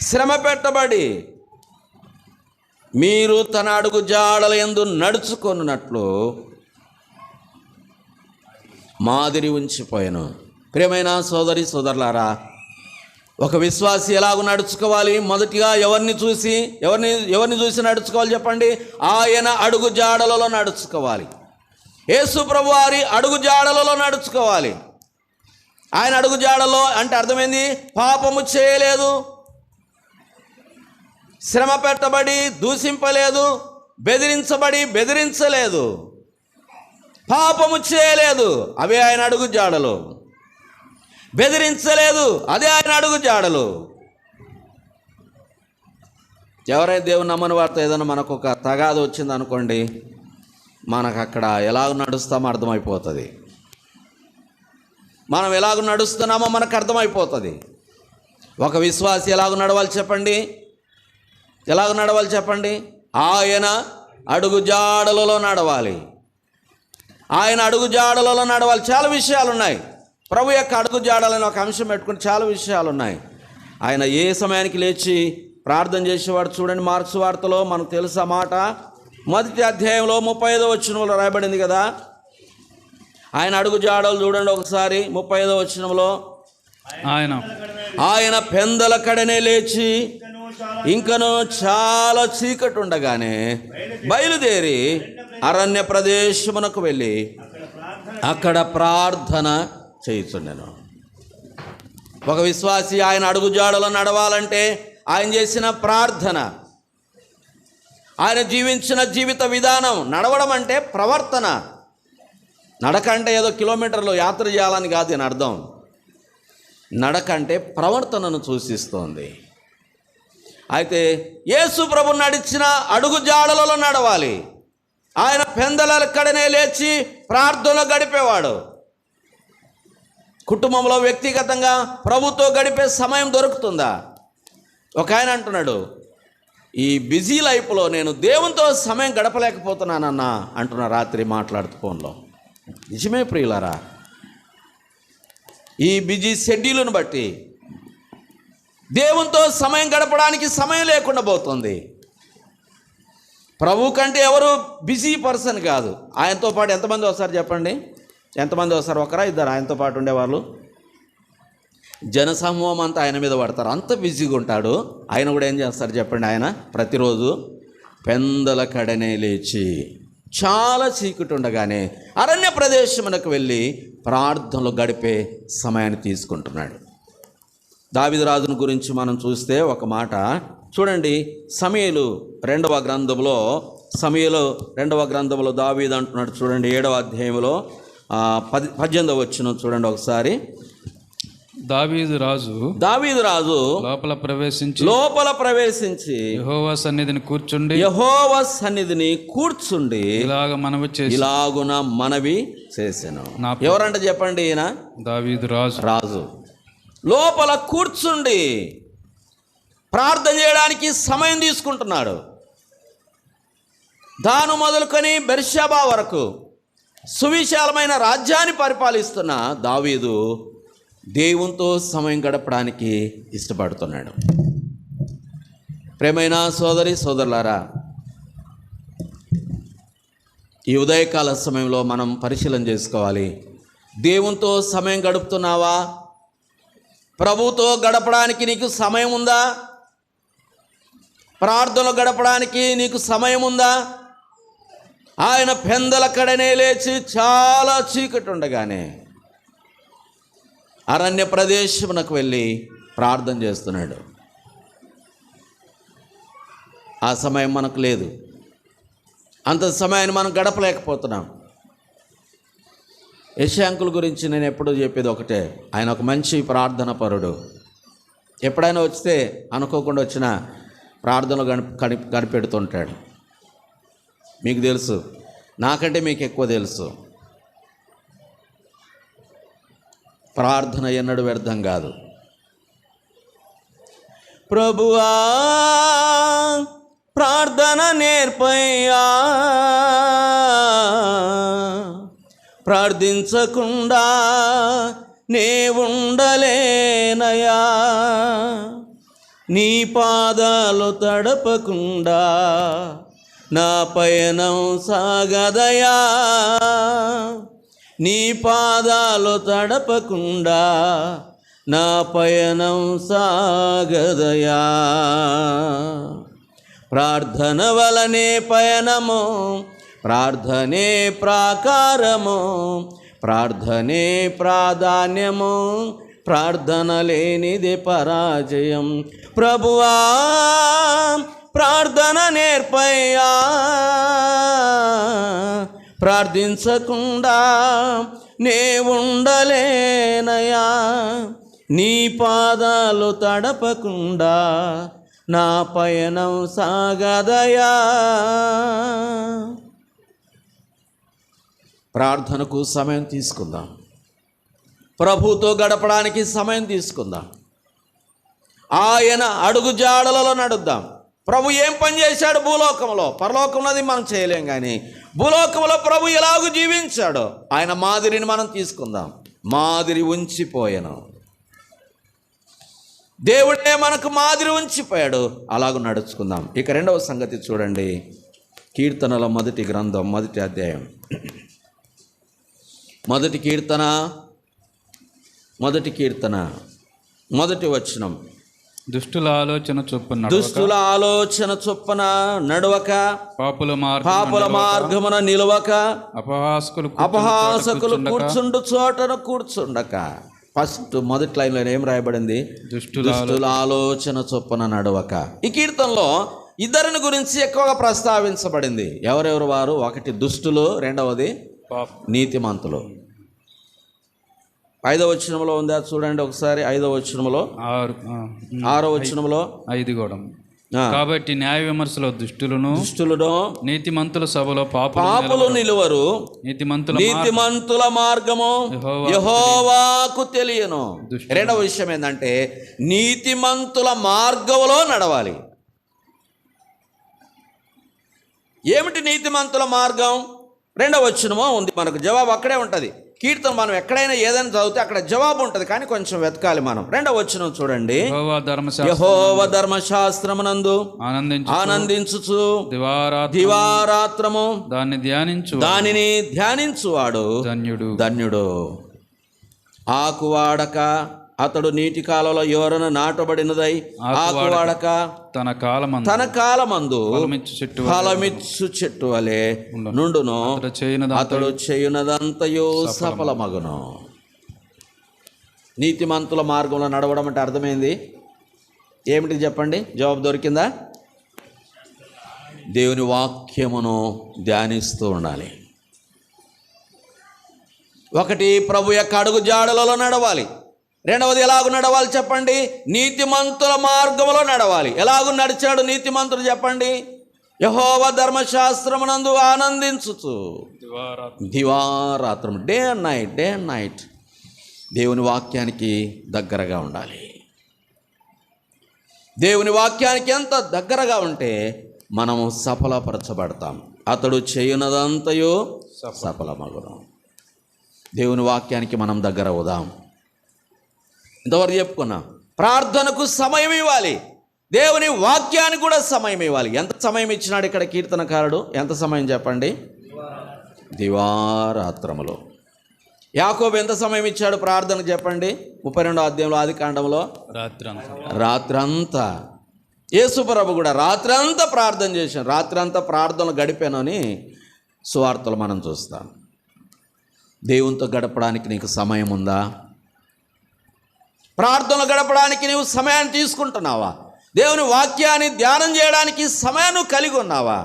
శ్రమ పెట్టబడి, మీరు తన అడుగు జాడల యందు నడుచుకొనున్నట్లు మాదిరి ఉంచిపోయాను. ప్రియమైన సోదరి సోదరులారా, ఒక విశ్వాసి ఎలాగ నడుచుకోవాలి? మొదటిగా ఎవరిని చూసి నడుచుకోవాలి చెప్పండి? ఆయన అడుగు జాడలలో నడుచుకోవాలి. యేసు ప్రభు వారి అడుగు జాడలలో నడుచుకోవాలి. ఆయన అడుగు జాడలో అంటే అర్థమైంది, పాపము చేయలేదు, శ్రమ పెట్టబడి దూషింపలేదు, బెదిరించలేదు, పాపము చేయలేదు, అవే ఆయన అడుగు జాడలు. బెదిరించలేదు, అదే ఆయన అడుగు జాడలు. ఎవరైతే దేవుని నమ్మని వారితో ఏదైనా మనకు ఒక తగాదు వచ్చింది అనుకోండి, మనకు అక్కడ ఎలాగ నడుస్తామో అర్థమైపోతుంది. మనం ఎలాగ నడుస్తున్నామో మనకు అర్థమైపోతుంది. ఒక విశ్వాసి ఎలాగ నడవాలి చెప్పండి? ఎలాగ నడవాలి చెప్పండి? ఆయన అడుగు జాడలలో నడవాలి. ఆయన అడుగు జాడలలో నడవాలి. చాలా విషయాలు ఉన్నాయి. ప్రభు యొక్క అడుగు జాడలని ఒక అంశం పెట్టుకుని చాలా విషయాలు ఉన్నాయి. ఆయన ఏ సమయానికి లేచి ప్రార్థన చేసేవాడు చూడండి. మార్క్స్ వార్తలో మనకు తెలుసు ఆ మాట. మొదటి అధ్యాయంలో 35వ వచనంలో రాయబడింది కదా. ఆయన అడుగు జాడలు చూడండి ఒకసారి. 35వ వచనంలో ఆయన పెందల కడనే లేచి ఇంకను చాలా చీకటి ఉండగానే బయలుదేరి అరణ్య ప్రదేశమునకు వెళ్ళి అక్కడ ప్రార్థన చేయుచుండెను. ఒక విశ్వాసి ఆయన అడుగు జాడలో నడవాలంటే ఆయన చేసిన ప్రార్థన, ఆయన జీవించిన జీవిత విధానం, నడవడం అంటే ప్రవర్తన. నడక అంటే ఏదో కిలోమీటర్లు యాత్ర చేయాలని కాదు అని అర్థం. నడక అంటే ప్రవర్తనను సూచిస్తోంది. అయితే యేసు ప్రభు నడిచిన అడుగు జాడలలో నడవాలి. ఆయన పెందలక్కడనే లేచి ప్రార్థనలో గడిపేవాడు. కుటుంబంలో వ్యక్తిగతంగా ప్రభుతో గడిపే సమయం దొరుకుతుందా? ఒక ఆయన అంటున్నాడు, ఈ బిజీ లైఫ్లో నేను దేవునితో సమయం గడపలేకపోతున్నానన్నా అంటున్నా రాత్రి మాట్లాడుతూ ఫోన్లో. నిజమే ప్రియులారా, ఈ బిజీ షెడ్యూల్ను బట్టి దేవునితో సమయం గడపడానికి సమయం లేకుండా పోతుంది. ప్రభు కంటే ఎవరు బిజీ పర్సన్ కాదు. ఆయనతో పాటు ఎంతమంది వస్తారు చెప్పండి? ఎంతమంది వస్తారు? ఒకరా ఇద్దరు ఆయనతో పాటు ఉండేవాళ్ళు? జనసమూహం అంతా ఆయన మీద పడతారు. అంత బిజీగా ఉంటాడు. ఆయన కూడా ఏం చేస్తారు చెప్పండి? ఆయన ప్రతిరోజు పెందల కడనే లేచి చాలా చీకటి ఉండగానే అరణ్య ప్రదేశమునకు వెళ్ళి ప్రార్థనలు గడిపే సమయాన్ని తీసుకుంటున్నాడు. దావీదు రాజును గురించి మనం చూస్తే ఒక మాట చూడండి. సమూయేలు రెండవ గ్రంథంలో దావీదు అంటున్నాడు చూడండి. 7వ అధ్యాయంలో 18వ వచనం చూడండి ఒకసారి. దావీదు రాజు లోపల ప్రవేశించి యెహోవా సన్నిధిని కూర్చుండి ఇలాగున మనవి చేసెను. ఎవరంట చెప్పండి? ఈయన దావీదు రాజు లోపల కూర్చుండి ప్రార్థన చేయడానికి సమయం తీసుకుంటున్నాడు. దాను మొదలుకొని బెర్షెబా వరకు సువిశాలమైన రాజ్యాన్ని పరిపాలిస్తున్న దావీదు దేవునితో సమయం గడపడానికి ఇష్టపడుతున్నాడు. ప్రియమైన సోదరి సోదరులారా, ఈ ఉదయకాల సమయంలో మనం పరిశీలన చేసుకోవాలి. దేవునితో సమయం గడుపుతున్నావా? ప్రభుతో గడపడానికి నీకు సమయం ఉందా? ప్రార్థనలు గడపడానికి నీకు సమయం ఉందా? ఆయన పెందల కడనే లేచి చాలా చీకటి ఉండగానే అరణ్య ప్రదేశమునకు వెళ్ళి ప్రార్థన చేస్తున్నాడు. ఆ సమయం మనకు లేదు. అంత సమయాన్ని మనం గడపలేకపోతున్నాం. యెషయా అంకుల్ గురించి నేను ఎప్పుడూ చెప్పేది ఒకటే, ఆయన ఒక మంచి ప్రార్థన పరుడు. ఎప్పుడైనా వస్తే అనుకోకుండా వచ్చిన ప్రార్థనలు గడిపెడుతుంటాడు. మీకు తెలుసు, నాకంటే మీకు ఎక్కువ తెలుసు. ప్రార్థన ఎన్నడూ వ్యర్థం కాదు. ప్రభువా ప్రార్థన నేర్పయ్యా, ప్రార్థించకుండా నే ఉండలేనయా, నీ పాదాలు తడపకుండా నా పయనం సాగదయా, నీ పాదాలు తడపకుండా నా పయనం సాగదయా. ప్రార్థన వలనే పయనము, ప్రార్థనే ప్రాకారము, ప్రార్థనే ప్రాధాన్యము, ప్రార్థన లేనిదే పరాజయం. ప్రభువా ప్రార్థన నేర్పయ్యా, ప్రార్థించకుండా నే ఉండలేనయా, నీ పాదాలు తడపకుండా నా పయనం సాగదయా. ప్రార్థనకు సమయం తీసుకుందాం, ప్రభుతో గడపడానికి సమయం తీసుకుందాం, ఆయన అడుగు జాడలలో నడుద్దాం. ప్రభు ఏం పని చేశాడు భూలోకంలో, పరలోకంలో అది మనం చేయలేం, కానీ భూలోకంలో ప్రభు ఎలాగూ జీవించాడో ఆయన మాదిరిని మనం తీసుకుందాం. మాదిరి ఉంచిపోయాను, దేవుడే మనకు మాదిరి ఉంచిపోయాడు, అలాగూ నడుచుకుందాం. ఇక రెండవ సంగతి చూడండి, కీర్తనల మొదటి గ్రంథం 1వ అధ్యాయం 1వ కీర్తన 1వ కీర్తన 1వ వచనం. దుష్టుల ఆలోచన చొప్పున నడవక, పాపుల మార్గమున నిలవక, అపహాసకులు కూర్చుండు చోటను కూర్చుండక. ఫస్ట్ మొదటి లైన్లో ఏం రాయబడింది? దుష్టుల ఆలోచన చొప్పున నడవక. ఈ కీర్తనలో ఇద్దరిని గురించి ఎక్కువగా ప్రస్తావించబడింది. ఎవరెవరు వారు? ఒకటి దుష్టులు, రెండవది నీతిమంతులు. 5వ వచనంలో ఉందా చూడండి ఒకసారి. 5వ వచనంలో, 6వ వచనంలో 5 కూడా. కాబట్టి న్యాయ విమర్శలో దుష్టులను నీతిమంతుల సభలో పాపులు నిలువరు, నీతిమంతుల మార్గము యెహోవాకు తెలియను. రెండవ విషయం ఏంటంటే నీతిమంతుల మార్గంలో నడవాలి. ఏమిటి నీతిమంతుల మార్గం? రెండవ వచనమో ఉంది, మనకు జవాబు అక్కడే ఉంటుంది. కీర్తన మనం ఎక్కడైనా ఏదైనా చదివితే అక్కడ జవాబు ఉంటుంది, కానీ కొంచెం వెతకాలి మనం. రెండవ వచనం చూడండి. యెహోవా ధర్మశాస్త్రమునందు ఆనందించుచు దివారాత్రము దానిని ధ్యానించువాడు ధన్యుడు. ఆకువాడక అతడు నీటి కాలంలో ఎవరన నాటబడినదై ఆకువాడక తన కాలమందు ఫలమిచ్చు చెట్టు వలె నుండును, అతడు చేయునదంతయు సఫలమగును. నీతిమంతుల మార్గంలో నడవడం అంటే అర్థమైంది ఏమిటి చెప్పండి? జవాబు దొరికిందా? దేవుని వాక్యమును ధ్యానిస్తూ ఉండాలి. ఒకటి, ప్రభు యొక్క అడుగు జాడలలో నడవాలి. రెండవది ఎలాగూ నడవాలి చెప్పండి? నీతిమంతుల మార్గంలో నడవాలి. ఎలాగూ నడిచాడు నీతిమంతుడు చెప్పండి? యెహోవా ధర్మశాస్త్రమునందు ఆనందించుచు దివారాత్రం, డే అండ్ నైట్ దేవుని వాక్యానికి దగ్గరగా ఉండాలి. దేవుని వాక్యానికి ఎంత దగ్గరగా ఉంటే మనము సఫలపరచబడతాం. అతడు చేయునదంతయు సఫలమగును. దేవుని వాక్యానికి మనం దగ్గర అవుదాం. ఇంతవరకు చెప్పుకున్నాం. ప్రార్థనకు సమయం ఇవ్వాలి, దేవుని వాక్యానికి కూడా సమయం ఇవ్వాలి. ఎంత సమయం ఇచ్చినాడు ఇక్కడ కీర్తనకారుడు? ఎంత సమయం చెప్పండి? దివారాత్రములో. యాకోబు ఎంత సమయం ఇచ్చాడు ప్రార్థనకు చెప్పండి? 32వ అధ్యాయంలో ఆదికాండంలో రాత్రంతా. యేసుప్రభు కూడా రాత్రంతా ప్రార్థన చేశాను, రాత్రంతా ప్రార్థనలు గడిపానని సువార్తలు మనం చూస్తాం. దేవునితో గడపడానికి నీకు సమయం ఉందా? ప్రార్థనలు గడపడానికి నీవు సమయాన్ని తీసుకుంటున్నావా? దేవుని వాక్యాన్ని ధ్యానం చేయడానికి సమయాన్ని కలిగి ఉన్నావా?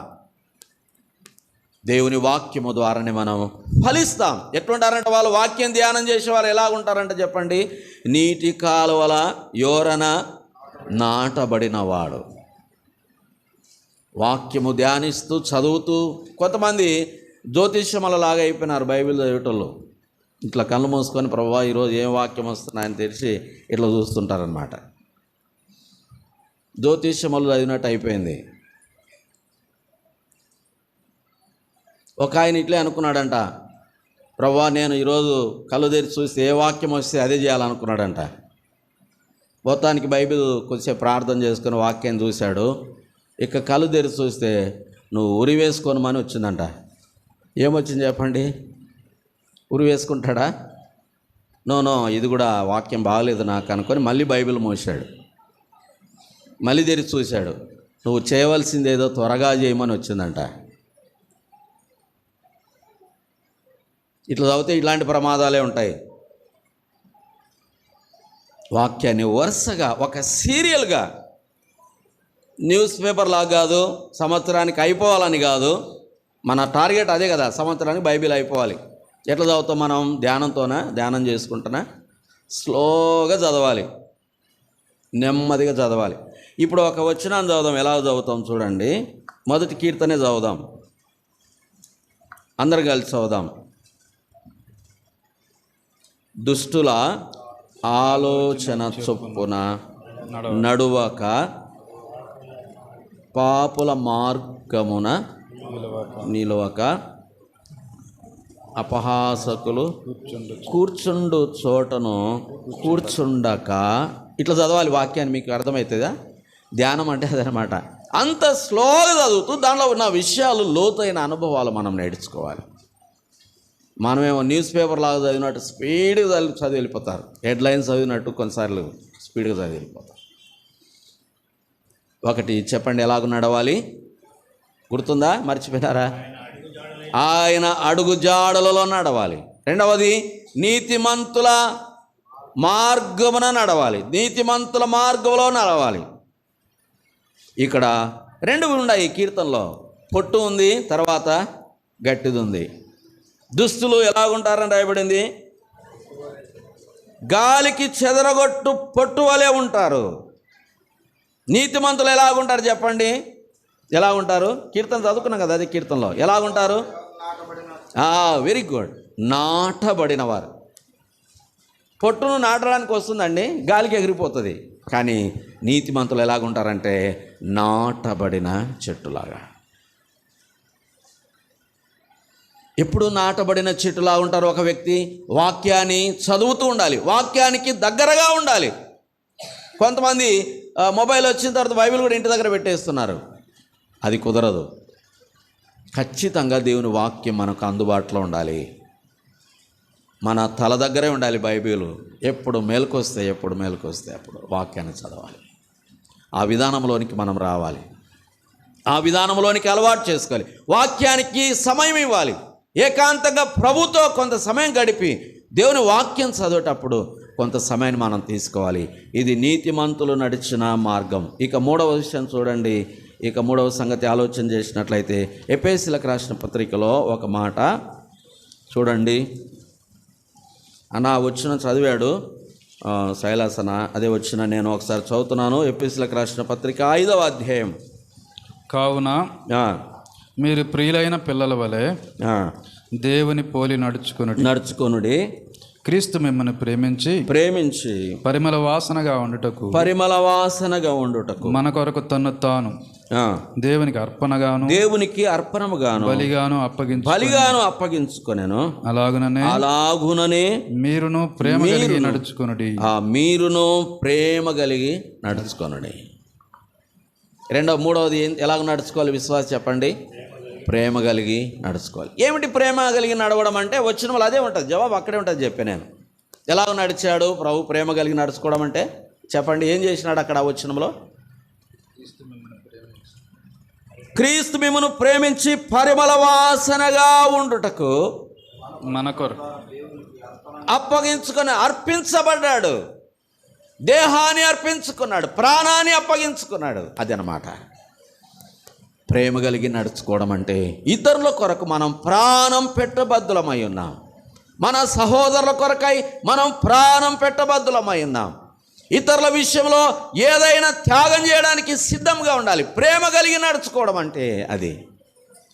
దేవుని వాక్యము ద్వారానే మనం ఫలిస్తాం. ఎట్లుంటారంటే వాళ్ళు వాక్యం ధ్యానం చేసే వాళ్ళు ఎలా ఉంటారంటే చెప్పండి? నీటి కాలువల యోరన నాటబడినవాడు. వాక్యము ధ్యానిస్తూ చదువుతూ, కొంతమంది జ్యోతిష్యములలాగా అయిపోయినారు బైబిల్ చదివేటోళ్ళు. ఇట్లా కళ్ళు మూసుకొని ప్రభువా ఈరోజు ఏం వాక్యం వస్తున్నాయని తెలిసి ఇట్లా చూస్తుంటారనమాట. జ్యోతిష్యములు చదివినట్టు అయిపోయింది. ఒక ఆయన ఇట్లే అనుకున్నాడంట, ప్రభువా నేను ఈరోజు కళ్ళు తెరిచి చూస్తే ఏ వాక్యం వస్తే అదే చేయాలనుకున్నాడంట. మొత్తానికి బైబిల్ కొద్దిసేపు ప్రార్థన చేసుకుని వాక్యం చూశాడు. ఇక కళ్ళు తెరిచి చూస్తే నువ్వు ఉరి వేసుకోనమని వచ్చిందంట. ఏమొచ్చింది చెప్పండి? ఉరి వేసుకుంటాడా? నో ఇది కూడా వాక్యం బాగలేదు నాకు అనుకొని మళ్ళీ బైబిల్ మోసాడు. మళ్ళీ తెరిచి చూశాడు. నువ్వు చేయవలసింది ఏదో త్వరగా చేయమని వచ్చిందంట. ఇట్లా చదివితే ఇట్లాంటి ప్రమాదాలే ఉంటాయి. వాక్యాన్ని వరుసగా ఒక సీరియల్గా, న్యూస్ పేపర్ లాగా కాదు, సంవత్సరానికి అయిపోవాలని కాదు. మన టార్గెట్ అదే కదా, సంవత్సరానికి బైబిల్ అయిపోవాలి. ఎట్లా చదువుతాం మనం? ధ్యానం చేసుకుంటున్నా స్లోగా చదవాలి, నెమ్మదిగా చదవాలి. ఇప్పుడు ఒక వచనాన్ని చదువుదాం. ఎలా చదువుతాం చూడండి. మొదటి కీర్తనే చదువుదాం, అందరు కలిసి చదువుదాం. దుష్టుల ఆలోచన చొప్పున నడువక పాపుల మార్గమున నిలవక అపహాసకులు కూర్చుండు చోటను కూర్చుండక. ఇట్లా చదవాలి వాక్యాన్ని. మీకు అర్థమవుతుందా? ధ్యానం అంటే అదనమాట. అంత స్లోగా చదువుతూ దాంట్లో ఉన్న విషయాలు, లోతైన అనుభవాలు మనం నేర్చుకోవాలి. మనమేమో న్యూస్ పేపర్ లాగా చదివినట్టు స్పీడ్గా చదివి వెళ్ళిపోతారు. హెడ్లైన్స్ చదివినట్టు కొన్నిసార్లు స్పీడ్గా చదివి వెళ్ళిపోతారు. ఒకటి చెప్పండి, ఎలాగ నడవాలి? గుర్తుందా? మర్చిపోయినారా? ఆయన అడుగు జాడలలో నడవాలి. రెండవది, నీతిమంతుల మార్గమున నడవాలి. నీతిమంతుల మార్గంలో నడవాలి. ఇక్కడ రెండు ఉన్నాయి కీర్తనలో. పొట్టు ఉంది, తర్వాత గట్టిది ఉంది. దుస్తులు ఎలాగుంటారని రాయబడింది? గాలికి చెదరగొట్టు పొట్టు వలె ఉంటారు. నీతిమంతులు ఎలాగుంటారు చెప్పండి? ఎలా ఉంటారు? కీర్తన చదువుకున్నాం కదా, అది కీర్తనలో. ఎలాగుంటారు? Very good. నాటబడిన వారు. పొట్టును నాటడానికి వస్తుందండి, గాలికి ఎగిరిపోతుంది. కానీ నీతిమంతులు ఎలాగుంటారంటే నాటబడిన చెట్టులాగా. ఎప్పుడు నాటబడిన చెట్టులా ఉంటారు ఒక వ్యక్తి? వాక్యాన్ని చదువుతూ ఉండాలి, వాక్యానికి దగ్గరగా ఉండాలి. కొంతమంది మొబైల్ వచ్చిన తర్వాత బైబిల్ కూడా ఇంటి దగ్గర పెట్టేస్తున్నారు. అది కుదరదు. ఖచ్చితంగా దేవుని వాక్యం మనకు అందుబాటులో ఉండాలి. మన తల దగ్గరే ఉండాలి బైబిల్. ఎప్పుడు మేలుకొస్తే అప్పుడు వాక్యాన్ని చదవాలి. ఆ విధానంలోనికి మనం రావాలి. ఆ విధానంలోనికి అలవాటు చేసుకోవాలి. వాక్యానికి సమయం ఇవ్వాలి. ఏకాంతంగా ప్రభుతో కొంత సమయం గడిపి దేవుని వాక్యం చదివేటప్పుడు కొంత సమయాన్ని మనం తీసుకోవాలి. ఇది నీతిమంతులు నడిచిన మార్గం. ఇక మూడవ విషయం చూడండి. ఇక మూడవ సంగతి ఆలోచన చేసినట్లయితే ఎఫెసీయులకు రాసిన పత్రికలో ఒక మాట చూడండి. వచ్చిన చదివాడు శైలాసన, అదే వచ్చిన నేను ఒకసారి చదువుతున్నాను. ఎఫెసీయులకు రాసిన పత్రిక 5వ అధ్యాయం. కావున మీరు ప్రియులైన పిల్లల వలె దేవుని పోలి నడుచుకొనుడి. క్రీస్తు మిమ్మల్ని ప్రేమించి పరిమళ వాసనగా ఉండుటకు మన కొరకు తన్ను తాను దేవునికి అర్పణముగాను బలిగాను అప్పగించుకొనెను. అలాగుననే మీరును ప్రేమ కలిగి నడుచుకొనుడి. మూడవది ఎలాగ నడుచుకోవాలి విశ్వాసం చెప్పండి? ప్రేమ కలిగి నడుచుకోవాలి. ఏమిటి ప్రేమ కలిగి నడవడం అంటే? వచ్చిన వాళ్ళు అదే ఉంటుంది, జవాబు అక్కడే ఉంటుంది. చెప్పే నేను ఎలాగ నడిచాడు ప్రభు ప్రేమ కలిగి నడుచుకోవడం అంటే చెప్పండి. ఏం చేసినాడు అక్కడ వచ్చినంలో? క్రీస్తు మిమ్మును ప్రేమించి పరిమళ వాసనగా ఉండుటకు మన కొరకు అప్పగించుకొని అర్పించబడ్డాడు. దేహాన్ని అర్పించుకున్నాడు, ప్రాణాన్ని అప్పగించుకున్నాడు. అదనమాట ప్రేమ కలిగి నడుచుకోవడం అంటే. ఇతరుల కొరకు మనం ప్రాణం పెట్టబద్దులమై ఉన్నాం. మన సహోదరుల కొరకై మనం ప్రాణం పెట్టబద్దులమై ఉన్నాం. ఇతరుల విషయంలో ఏదైనా త్యాగం చేయడానికి సిద్ధంగా ఉండాలి. ప్రేమ కలిగి నడుచుకోవడం అంటే అది.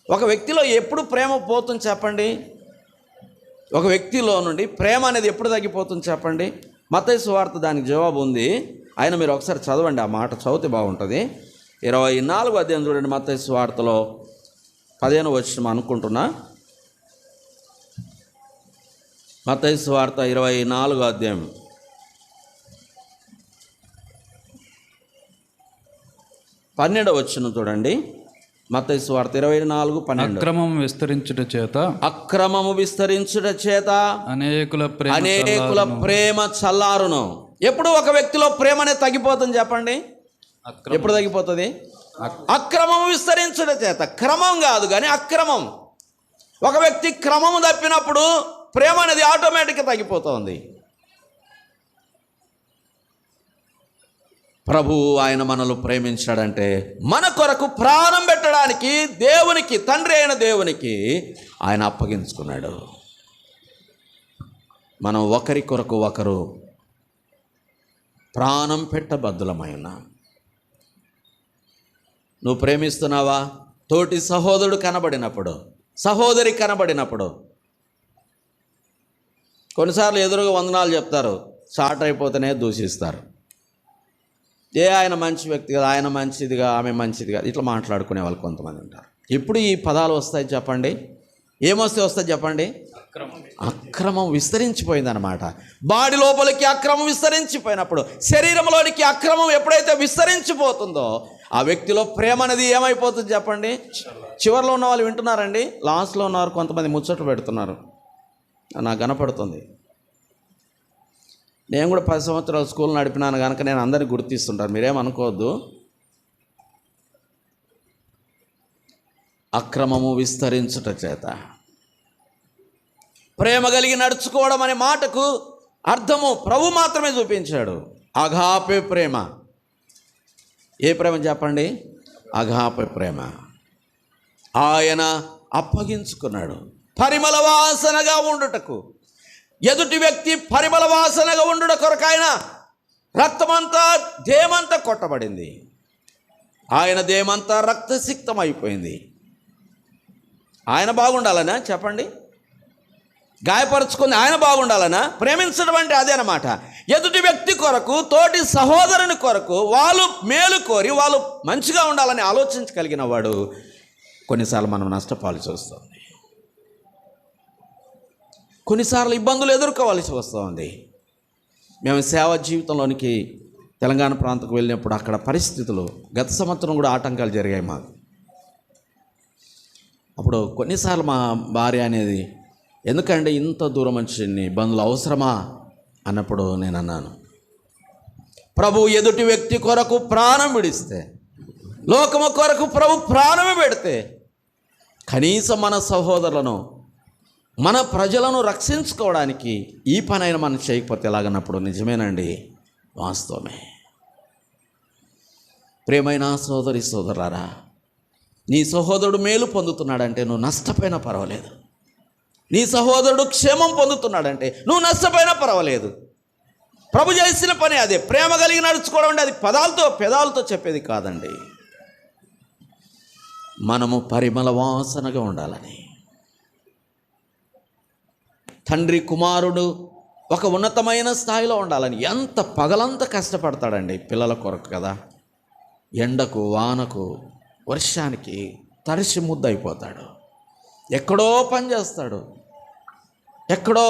ఒక వ్యక్తిలో ఎప్పుడు ప్రేమ పోతుంది చెప్పండి? ఒక వ్యక్తిలో నుండి ప్రేమ అనేది ఎప్పుడు తగ్గిపోతుంది చెప్పండి? మత్తయి సువార్త దానికి జవాబు ఉంది. ఆయన మీరు ఒకసారి చదవండి, ఆ మాట చదివితే బాగుంటుంది. 24వ అధ్యాయం చూడండి, మత్తయి సువార్తలో 15వ వచనం అనుకుంటున్నా. మత్తయి సువార్త 24వ అధ్యాయం 12వ వచనం చూడండి. మత్తయి సువార్త 24:12. అక్రమం విస్తరించుట చేత అక్రమము విస్తరించుట చేత అనేకుల ప్రేమ చల్లారును. ఎప్పుడు ఒక వ్యక్తిలో ప్రేమ అనేది తగ్గిపోతుంది చెప్పండి? ఎప్పుడు తగ్గిపోతుంది? అక్రమము విస్తరించుట చేత. క్రమం కాదు కానీ అక్రమం. ఒక వ్యక్తి క్రమము తప్పినప్పుడు ప్రేమ అనేది ఆటోమేటిక్గా తగ్గిపోతుంది. ప్రభువు ఆయన మనల్ని ప్రేమించాడంటే మన కొరకు ప్రాణం పెట్టడానికి దేవునికి, తండ్రి అయిన దేవునికి ఆయన అప్పగించుకున్నాడు. మనం ఒకరి కొరకు ఒకరు ప్రాణం పెట్టబద్దులమై ఉన్నాం. నువ్వు ప్రేమిస్తున్నావా? తోటి సహోదరుడు కనబడినప్పుడు, సహోదరి కనబడినప్పుడు, కొన్నిసార్లు ఎదురుగా వందనాలు చెప్తారు, షార్ట్ అయిపోతేనే దూషిస్తారు. ఆయన మంచి వ్యక్తి కదా, ఆయన మంచిదిగా, ఆమె మంచిదిగా, ఇట్లా మాట్లాడుకునే వాళ్ళు కొంతమంది ఉంటారు. ఎప్పుడు ఈ పదాలు వస్తాయి చెప్పండి? వస్తాయి చెప్పండి? అక్రమం విస్తరించిపోయిందన్నమాట. బాడీ లోపలికి అక్రమం విస్తరించిపోయినప్పుడు, శరీరంలోనికి అక్రమం ఎప్పుడైతే విస్తరించిపోతుందో ఆ వ్యక్తిలో ప్రేమ అనేది ఏమైపోతుంది చెప్పండి? చివరిలో ఉన్న వాళ్ళు వింటున్నారండి, లాస్ట్లో ఉన్నవారు కొంతమంది ముచ్చట్లు పెడుతున్నారు, నాకు కనపడుతుంది. నేను కూడా 10 సంవత్సరాలు స్కూల్ నడిపినాను కనుక నేను అందరినీ గుర్తిస్తుంటాను, మీరేమనుకోవద్దు. అక్రమము విస్తరించుట చేత. ప్రేమ కలిగి నడుచుకోవడం అనే మాటకు అర్థము ప్రభు మాత్రమే చూపించాడు. అగాపే ప్రేమ. ఏ ప్రేమ చెప్పండి? అగాపే ప్రేమ. ఆయన అప్పగించుకున్నాడు పరిమళ వాసనగా ఉండుటకు. ఎదుటి వ్యక్తి పరిమళ వాసనగా ఉండుట కొరకు ఆయన రక్తమంతా, దేమంతా కొట్టబడింది. ఆయన దేమంతా రక్తసిక్తం అయిపోయింది. ఆయన బాగుండాలనా చెప్పండి? గాయపరుచుకుంది ఆయన బాగుండాలనా? ప్రేమించడం అంటే అదే అన్నమాట. ఎదుటి వ్యక్తి కొరకు, తోటి సహోదరుని కొరకు వాళ్ళు మేలు కోరి వాళ్ళు మంచిగా ఉండాలని ఆలోచించగలిగిన వాడు కొన్నిసార్లు మనం నష్టపాల్సి వస్తుంది, కొన్నిసార్లు ఇబ్బందులు ఎదుర్కోవాల్సి వస్తుంది. మేము సేవా జీవితంలోనికి తెలంగాణ ప్రాంతంకు వెళ్ళినప్పుడు అక్కడ పరిస్థితులు, గత సంవత్సరం కూడా ఆటంకాలు జరిగాయి మాకు. అప్పుడు కొన్నిసార్లు మా భార్య అనేది, ఎందుకంటే ఇంత దూరం వచ్చి ఇబ్బందులు అవసరమా అన్నప్పుడు నేను అన్నాను, ప్రభు ఎదుటి వ్యక్తి కొరకు ప్రాణం విడిస్తే, లోకము కొరకు ప్రభు ప్రాణమే పెడితే, కనీసం మన సహోదరులను, మన ప్రజలను రక్షించుకోవడానికి ఈ పనైనా మనం చేయకపోతే ఎలాగన్నప్పుడు నిజమేనండి, వాస్తవమే. ప్రియమైన సోదరి సోదరులారా, నీ సహోదరుడు మేలు పొందుతున్నాడంటే నువ్వు నష్టపోయినా పర్వాలేదు. నీ సహోదరుడు క్షేమం పొందుతున్నాడంటే నువ్వు నష్టపోయినా పర్వాలేదు. ప్రభు చేసిన పని అదే. ప్రేమ కలిగి నడుచుకోవడం అంటే అది పెదాలతో చెప్పేది కాదండి. మనము పరిమళ వాసనగా ఉండాలని. తండ్రి కుమారుడు ఒక ఉన్నతమైన స్థాయిలో ఉండాలని ఎంత పగలంతా కష్టపడతాడండి పిల్లల కొరకు కదా. ఎండకు, వానకు, వర్షానికి తడిసి ముద్దయిపోతాడు. ఎక్కడో పనిచేస్తాడు, ఎక్కడో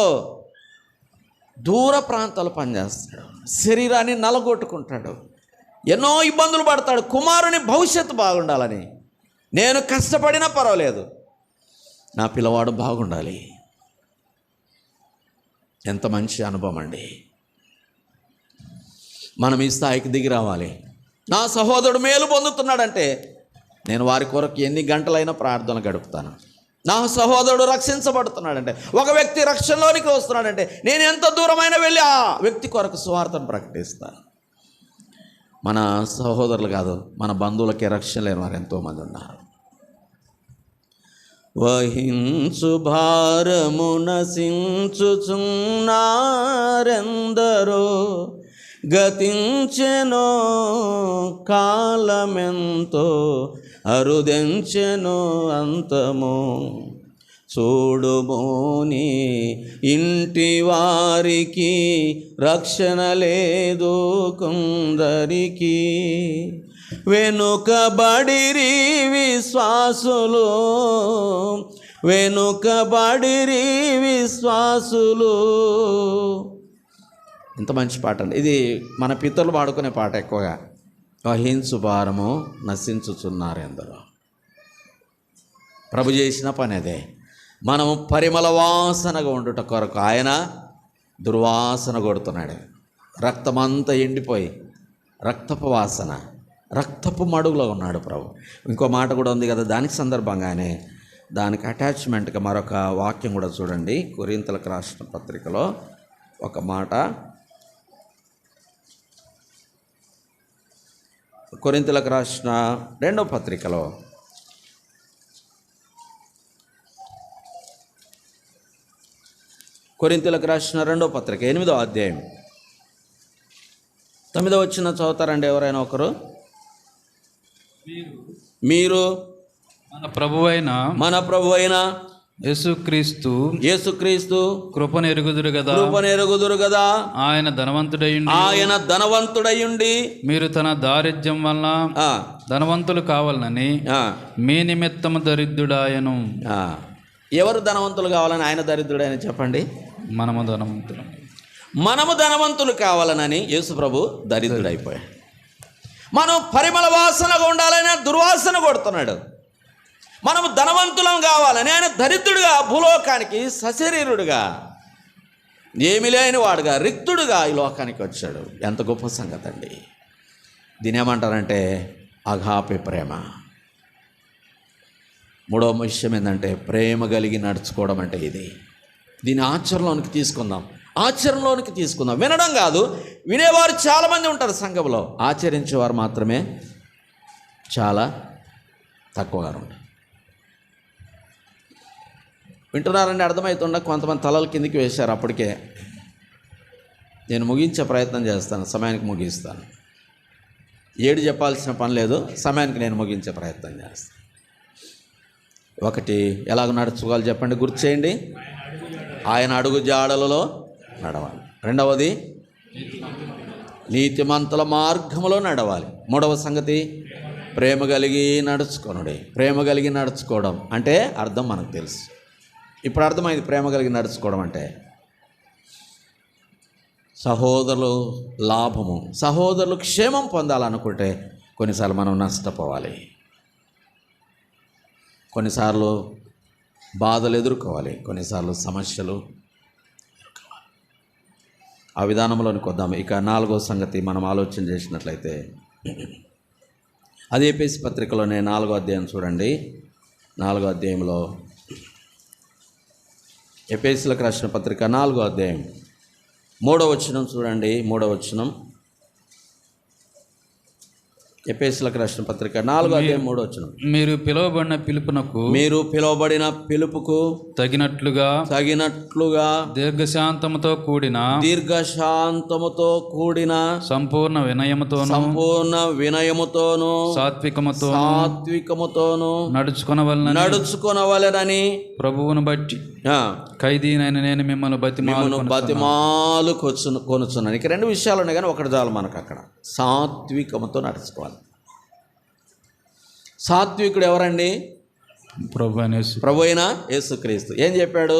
దూర ప్రాంతాలు పనిచేస్తాడు, శరీరాన్ని నలగొట్టుకుంటాడు, ఎన్నో ఇబ్బందులు పడతాడు. కుమారుని భవిష్యత్తు బాగుండాలని. నేను కష్టపడినా పర్వాలేదు, నా పిల్లవాడు బాగుండాలి. ఎంత మంచి అనుభవం అండి. మనం ఈ స్థాయికి దిగి రావాలి. నా సహోదరుడు మేలు పొందుతున్నాడంటే నేను వారి కొరకు ఎన్ని గంటలైనా ప్రార్థన గడుపుతాను. నా సహోదరుడు రక్షించబడుతున్నాడంటే, ఒక వ్యక్తి రక్షణలోనికి వస్తున్నాడంటే నేను ఎంత దూరమైనా వెళ్ళి ఆ వ్యక్తి కొరకు సువార్తను ప్రకటిస్తాను. మన సహోదరులు కాదు, మన బంధువులకే రక్షణ లేని వారు ఎంతోమంది ఉన్నారు. వహించు భారము నశించుచున్నారెందరో, గతించెనో కాలమెంతో, అరుదెంచెనో అంతము. చూడుము నీ ఇంటి వారికి రక్షణ లేదు కొందరికి. వెనుకబడిరి విశ్వాసులు, వెనుకబడిరి విశ్వాసులు. ఇంత మంచి పాట అండి ఇది. మన పితరులు పాడుకునే పాట ఎక్కువగా. వహించు భారము నశించుచున్నారు ఎందరో. ప్రభు చేసిన పని అదే. మనము పరిమళ వాసనగా ఉండుట కొరకు ఆయన దుర్వాసన కొడుతున్నాడు. రక్తమంతా ఎండిపోయి రక్తపు వాసన, రక్తపు మడుగులో ఉన్నాడు ప్రభు. ఇంకో మాట కూడా ఉంది కదా, దానికి సందర్భంగానే దానికి అటాచ్మెంట్గా మరొక వాక్యం కూడా చూడండి. కొరింథీయులకు రాసిన పత్రికలో ఒక మాట, కొరింథీయులకు రాసిన 2వ పత్రికలో కొరింథీయులకు రాసిన 2వ పత్రిక 8వ అధ్యాయం 9వ వచనం చదువుతారండి ఎవరైనా ఒకరు? మీరు మన ప్రభువైన యేసుక్రీస్తు కృపను ఎరుగుదురు కదా. ఆయన ధనవంతుడయుండి మీరు తన దారిద్ర్యం వలన ధనవంతులు కావాలని మీ నిమిత్తము దరిద్రుడాయను. ఎవరు ధనవంతులు కావాలని ఆయన దరిద్రుడని చెప్పండి? మనము ధనవంతులు కావాలనని యేసు ప్రభు దరిద్రుడైపోయాడు. మనం పరిమళ వాసనగా ఉండాలని దుర్వాసన కొడుతున్నాడు. మనము ధనవంతులం కావాలని ఆయన దరిద్రుడిగా భూలోకానికి సశరీరుడుగా ఏమి లేని వాడుగా రిక్తుడుగా ఈ లోకానికి వచ్చాడు. ఎంత గొప్ప సంగతి అండి. దీని ఏమంటారంటే అగాపే ప్రేమ. మూడవ విషయం ఏంటంటే ప్రేమ కలిగి నడుచుకోవడం అంటే ఇది. దీన్ని ఆచరణలోనికి తీసుకుందాం. వినడం కాదు, వినేవారు చాలామంది ఉంటారు సంఘంలో, ఆచరించేవారు మాత్రమే చాలా తక్కువగా ఉంటారు. వింటున్నారండి, అర్థమవుతుండ కొంతమంది తలల కిందికి వేశారు. అప్పటికే నేను ముగించే ప్రయత్నం చేస్తాను, సమయానికి ముగిస్తాను. 7 చెప్పాల్సిన పని లేదు, సమయానికి నేను ముగించే ప్రయత్నం చేస్తాను. ఒకటి ఎలాగ నడుచుకోవాలి చెప్పండి, గుర్తు చేయండి. ఆయన అడుగు జాడలలో నడవాలి. రెండవది నీతిమంతుల మార్గములో నడవాలి. మూడవ సంగతి ప్రేమ కలిగి నడుచుకోవడం అంటే అర్థం మనకు తెలుసు. ఇప్పుడు అర్థమైంది ప్రేమ కలిగి నడుచుకోవడం అంటే సహోదరులు లాభము, సహోదరులు క్షేమం పొందాలనుకుంటే కొన్నిసార్లు మనం నష్టపోవాలి, కొన్నిసార్లు బాధలు ఎదుర్కోవాలి, కొన్నిసార్లు సమస్యలు ఎదుర్కోవాలి. ఆ విధానంలోనికి వద్దాము. ఇక 4వ సంగతి మనం ఆలోచన చేసినట్లయితే అది ఎఫెసీ పత్రికలోనే 4వ అధ్యాయం చూడండి. 4వ అధ్యాయంలో ఎఫెసీయులకు రాసిన పత్రిక 4వ అధ్యాయం 3వ వచనం చూడండి. 3వ వచనం ఎఫెసీయులకు రాసిన పత్రిక 4వ అధ్యాయం 3వ వచనం. మీరు పిలువబడిన పిలుపుకు తగినట్లుగా దీర్ఘశాంతముతో కూడిన సంపూర్ణ వినయముతోను సాత్వికముతోను నడుచుకొనవలెనని ప్రభువును బట్టి ఖైదీనైన నేను మిమ్మల్ని బతిమాలు కొనుచున్నాను. ఇక 2 విషయాలు ఉన్నాయి కానీ ఒకటి చాలు మనకు. అక్కడ సాత్వికముతో నడుచుకోవాలి. సాత్వికుడు ఎవరండి? ప్రభు అయిన యేసుక్రీస్తు. ఏం చెప్పాడు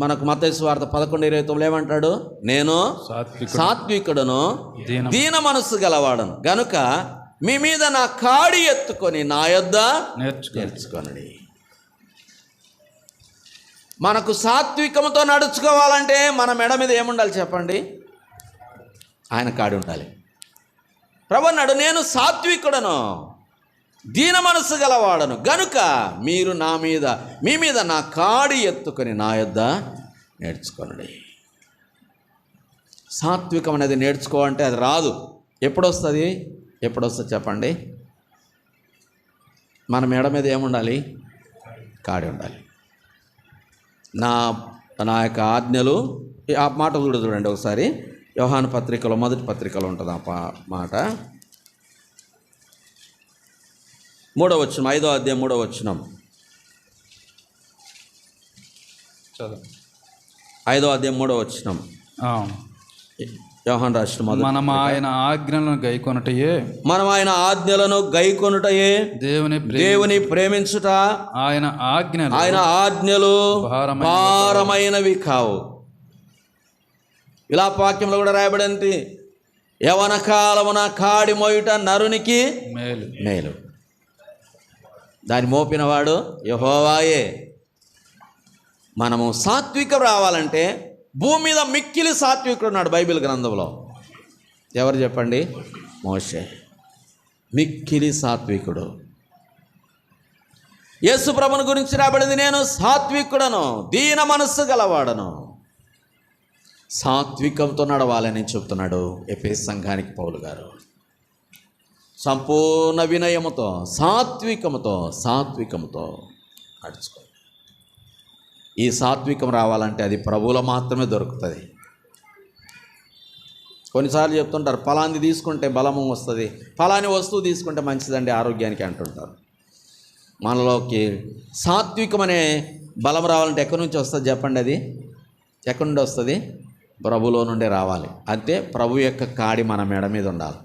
మనకు మత్తయి సువార్త 11:29 ఏమంటాడు? నేను సాత్వికుడను, దీన మనస్సు గలవాడను గనుక మీ మీద నా కాడి ఎత్తుకొని నా యొద్ద నేర్చుకోనండి. మనకు సాత్వికముతో నడుచుకోవాలంటే మన మెడ మీద ఏముండాలి చెప్పండి? ఆయన కాడి ఉండాలి. ప్రభు అన్నాడు, నేను సాత్వికుడను, దీన మనస్సు గలవాడను గనుక మీరు మీ మీద నా కాడి ఎత్తుకొని నా యొద్ద నేర్చుకోనండి. సాత్వికం అనేది నేర్చుకోవాలంటే అది రాదు. ఎప్పుడొస్తుంది చెప్పండి? మన మెడ మీద ఏముండాలి? కాడి ఉండాలి. నా యొక్క ఆజ్ఞలు, ఆ మాట చూడండి ఒకసారి. యోహాను పత్రికలో, మొదటి పత్రికలో ఉంటుంది ఆ మాట. 3వ వచనం, 5వ అధ్యాయం 3వ వచనం. చదువు. 5వ అధ్యాయం 3వ వచనం. యోహాను రాసిన మొదటి మనం ఆయన ఆజ్ఞలను గైకొనుటయే మనం ఆయన ఆజ్ఞలను గైకొనుటయే దేవుని ప్రేమించుట. ఆయన ఆజ్ఞలు భారమైనవి కావు. ఇలా వాక్యంలో కూడా రాయబడింది, యవన కాలమున కాడి మోయుట నరునికి మేలు. దాన్ని మోపినవాడు యెహోవాయే. మనము సాత్వికం రావాలంటే భూమి మీద మిక్కిలి సాత్వికుడు ఉన్నాడు బైబిల్ గ్రంథంలో. ఎవరు చెప్పండి? మోషే మిక్కిలి సాత్వికుడు. యేసు ప్రభుని గురించి రాబడింది, నేను సాత్వికుడను, దీన మనస్సు గలవాడను. సాత్వికంతో నడవాలని చెప్తున్నాడు ఎఫెసు సంఘానికి పౌలు గారు. సంపూర్ణ వినయముతో సాత్వికముతో నడుచుకో. ఈ సాత్వికం రావాలంటే అది ప్రభువులో మాత్రమే దొరుకుతుంది. కొన్నిసార్లు చెప్తుంటారు, ఫలాన్ని తీసుకుంటే బలము వస్తుంది, ఫలాని వస్తువు తీసుకుంటే మంచిదండి ఆరోగ్యానికి అంటుంటారు. మనలోకి సాత్వికం అనే బలం రావాలంటే ఎక్కడి నుంచి వస్తుంది చెప్పండి? అది ఎక్కడి నుండి వస్తుంది? ప్రభులో నుండే రావాలి. అంటే ప్రభు యొక్క కాడి మన మెడ మీద ఉండాలి.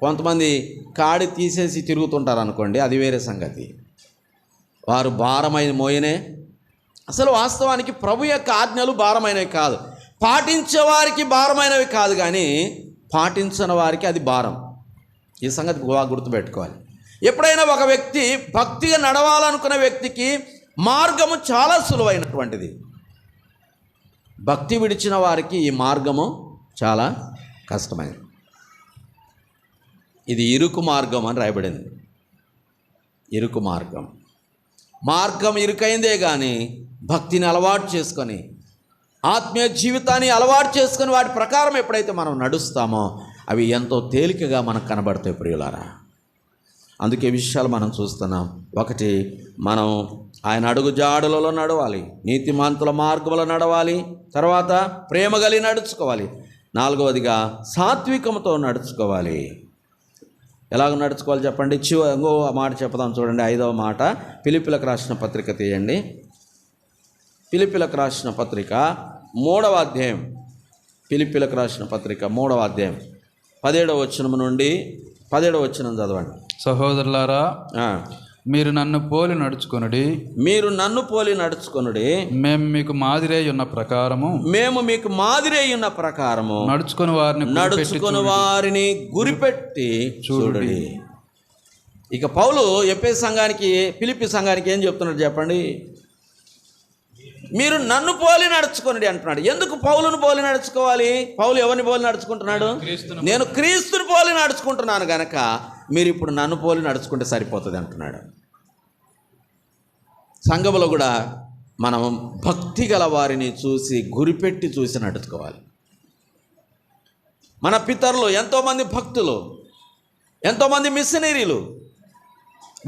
కొంతమంది కాడి తీసేసి తిరుగుతుంటారు అనుకోండి, అది వేరే సంగతి. వారు భారమైన మోయనే. అసలు వాస్తవానికి ప్రభు యొక్క ఆజ్ఞలు భారమైనవి కాదు, పాటించే వారికి భారమైనవి కాదు, కానీ పాటించని వారికి అది భారం. ఈ సంగతి బాగా గుర్తుపెట్టుకోవాలి. ఎప్పుడైనా ఒక వ్యక్తి భక్తిగా నడవాలనుకున్న వ్యక్తికి మార్గము చాలా సులువైనటువంటిది. భక్తి విడిచిన వారికి ఈ మార్గము చాలా కష్టమైనది. ఇది ఇరుకు మార్గం అని రాయబడింది. ఇరుకు మార్గం ఇరుకైందే కానీ భక్తిని అలవాటు చేసుకొని, ఆత్మీయ జీవితాన్ని అలవాటు చేసుకొని వాటి ప్రకారం ఎప్పుడైతే మనం నడుస్తామో అవి ఎంతో తేలికగా మనకు కనబడతాయి ప్రియులారా. అందుకే విషయాలు మనం చూస్తున్నాం. ఒకటి, మనం ఆయన అడుగు జాడులలో నడవాలి, నీతిమంతుల మార్గంలో నడవాలి. తర్వాత ప్రేమ కలిగి నడుచుకోవాలి. 4వదిగా సాత్వికంతో నడుచుకోవాలి. ఎలాగ నడుచుకోవాలి చెప్పండి? ఇంకో మాట చెప్దాం చూడండి. 5వ మాట, ఫిలిప్పీలకు రాసిన పత్రిక తీయండి. ఫిలిప్పీలకు రాసిన పత్రిక 3వ అధ్యాయం. ఫిలిప్పీలకు రాసిన పత్రిక 3వ అధ్యాయం 17వ వచనం నుండి 17వ వచనం చదవండి. సహోదరులారా, మీరు నన్ను పోలి నడుచుకొనుడి. మేము మీకు మాదిరై ఉన్న ప్రకారము నడుచుకొని వారిని గురిపెట్టి చూడండి. ఇక పౌలు ఎఫెసు సంఘానికి, ఫిలిప్పీ సంఘానికి ఏం చెప్తున్నాడు చెప్పండి? మీరు నన్ను పోలి నడుచుకొనుడి అంటున్నాడు. ఎందుకు పౌలును పోలి నడుచుకోవాలి? పౌలు ఎవరిని పోలి నడుచుకుంటున్నాడు? నేను క్రీస్తుని పోలి నడుచుకుంటున్నాను గనక మీరు ఇప్పుడు నన్ను పోలి నడుచుకుంటే సరిపోతుంది అంటున్నాడు. సంఘములో కూడా మనం భక్తి గల వారిని చూసి గురిపెట్టి చూసి నడుచుకోవాలి. మన పితరులు ఎంతోమంది భక్తులు, ఎంతోమంది మిషనరీలు,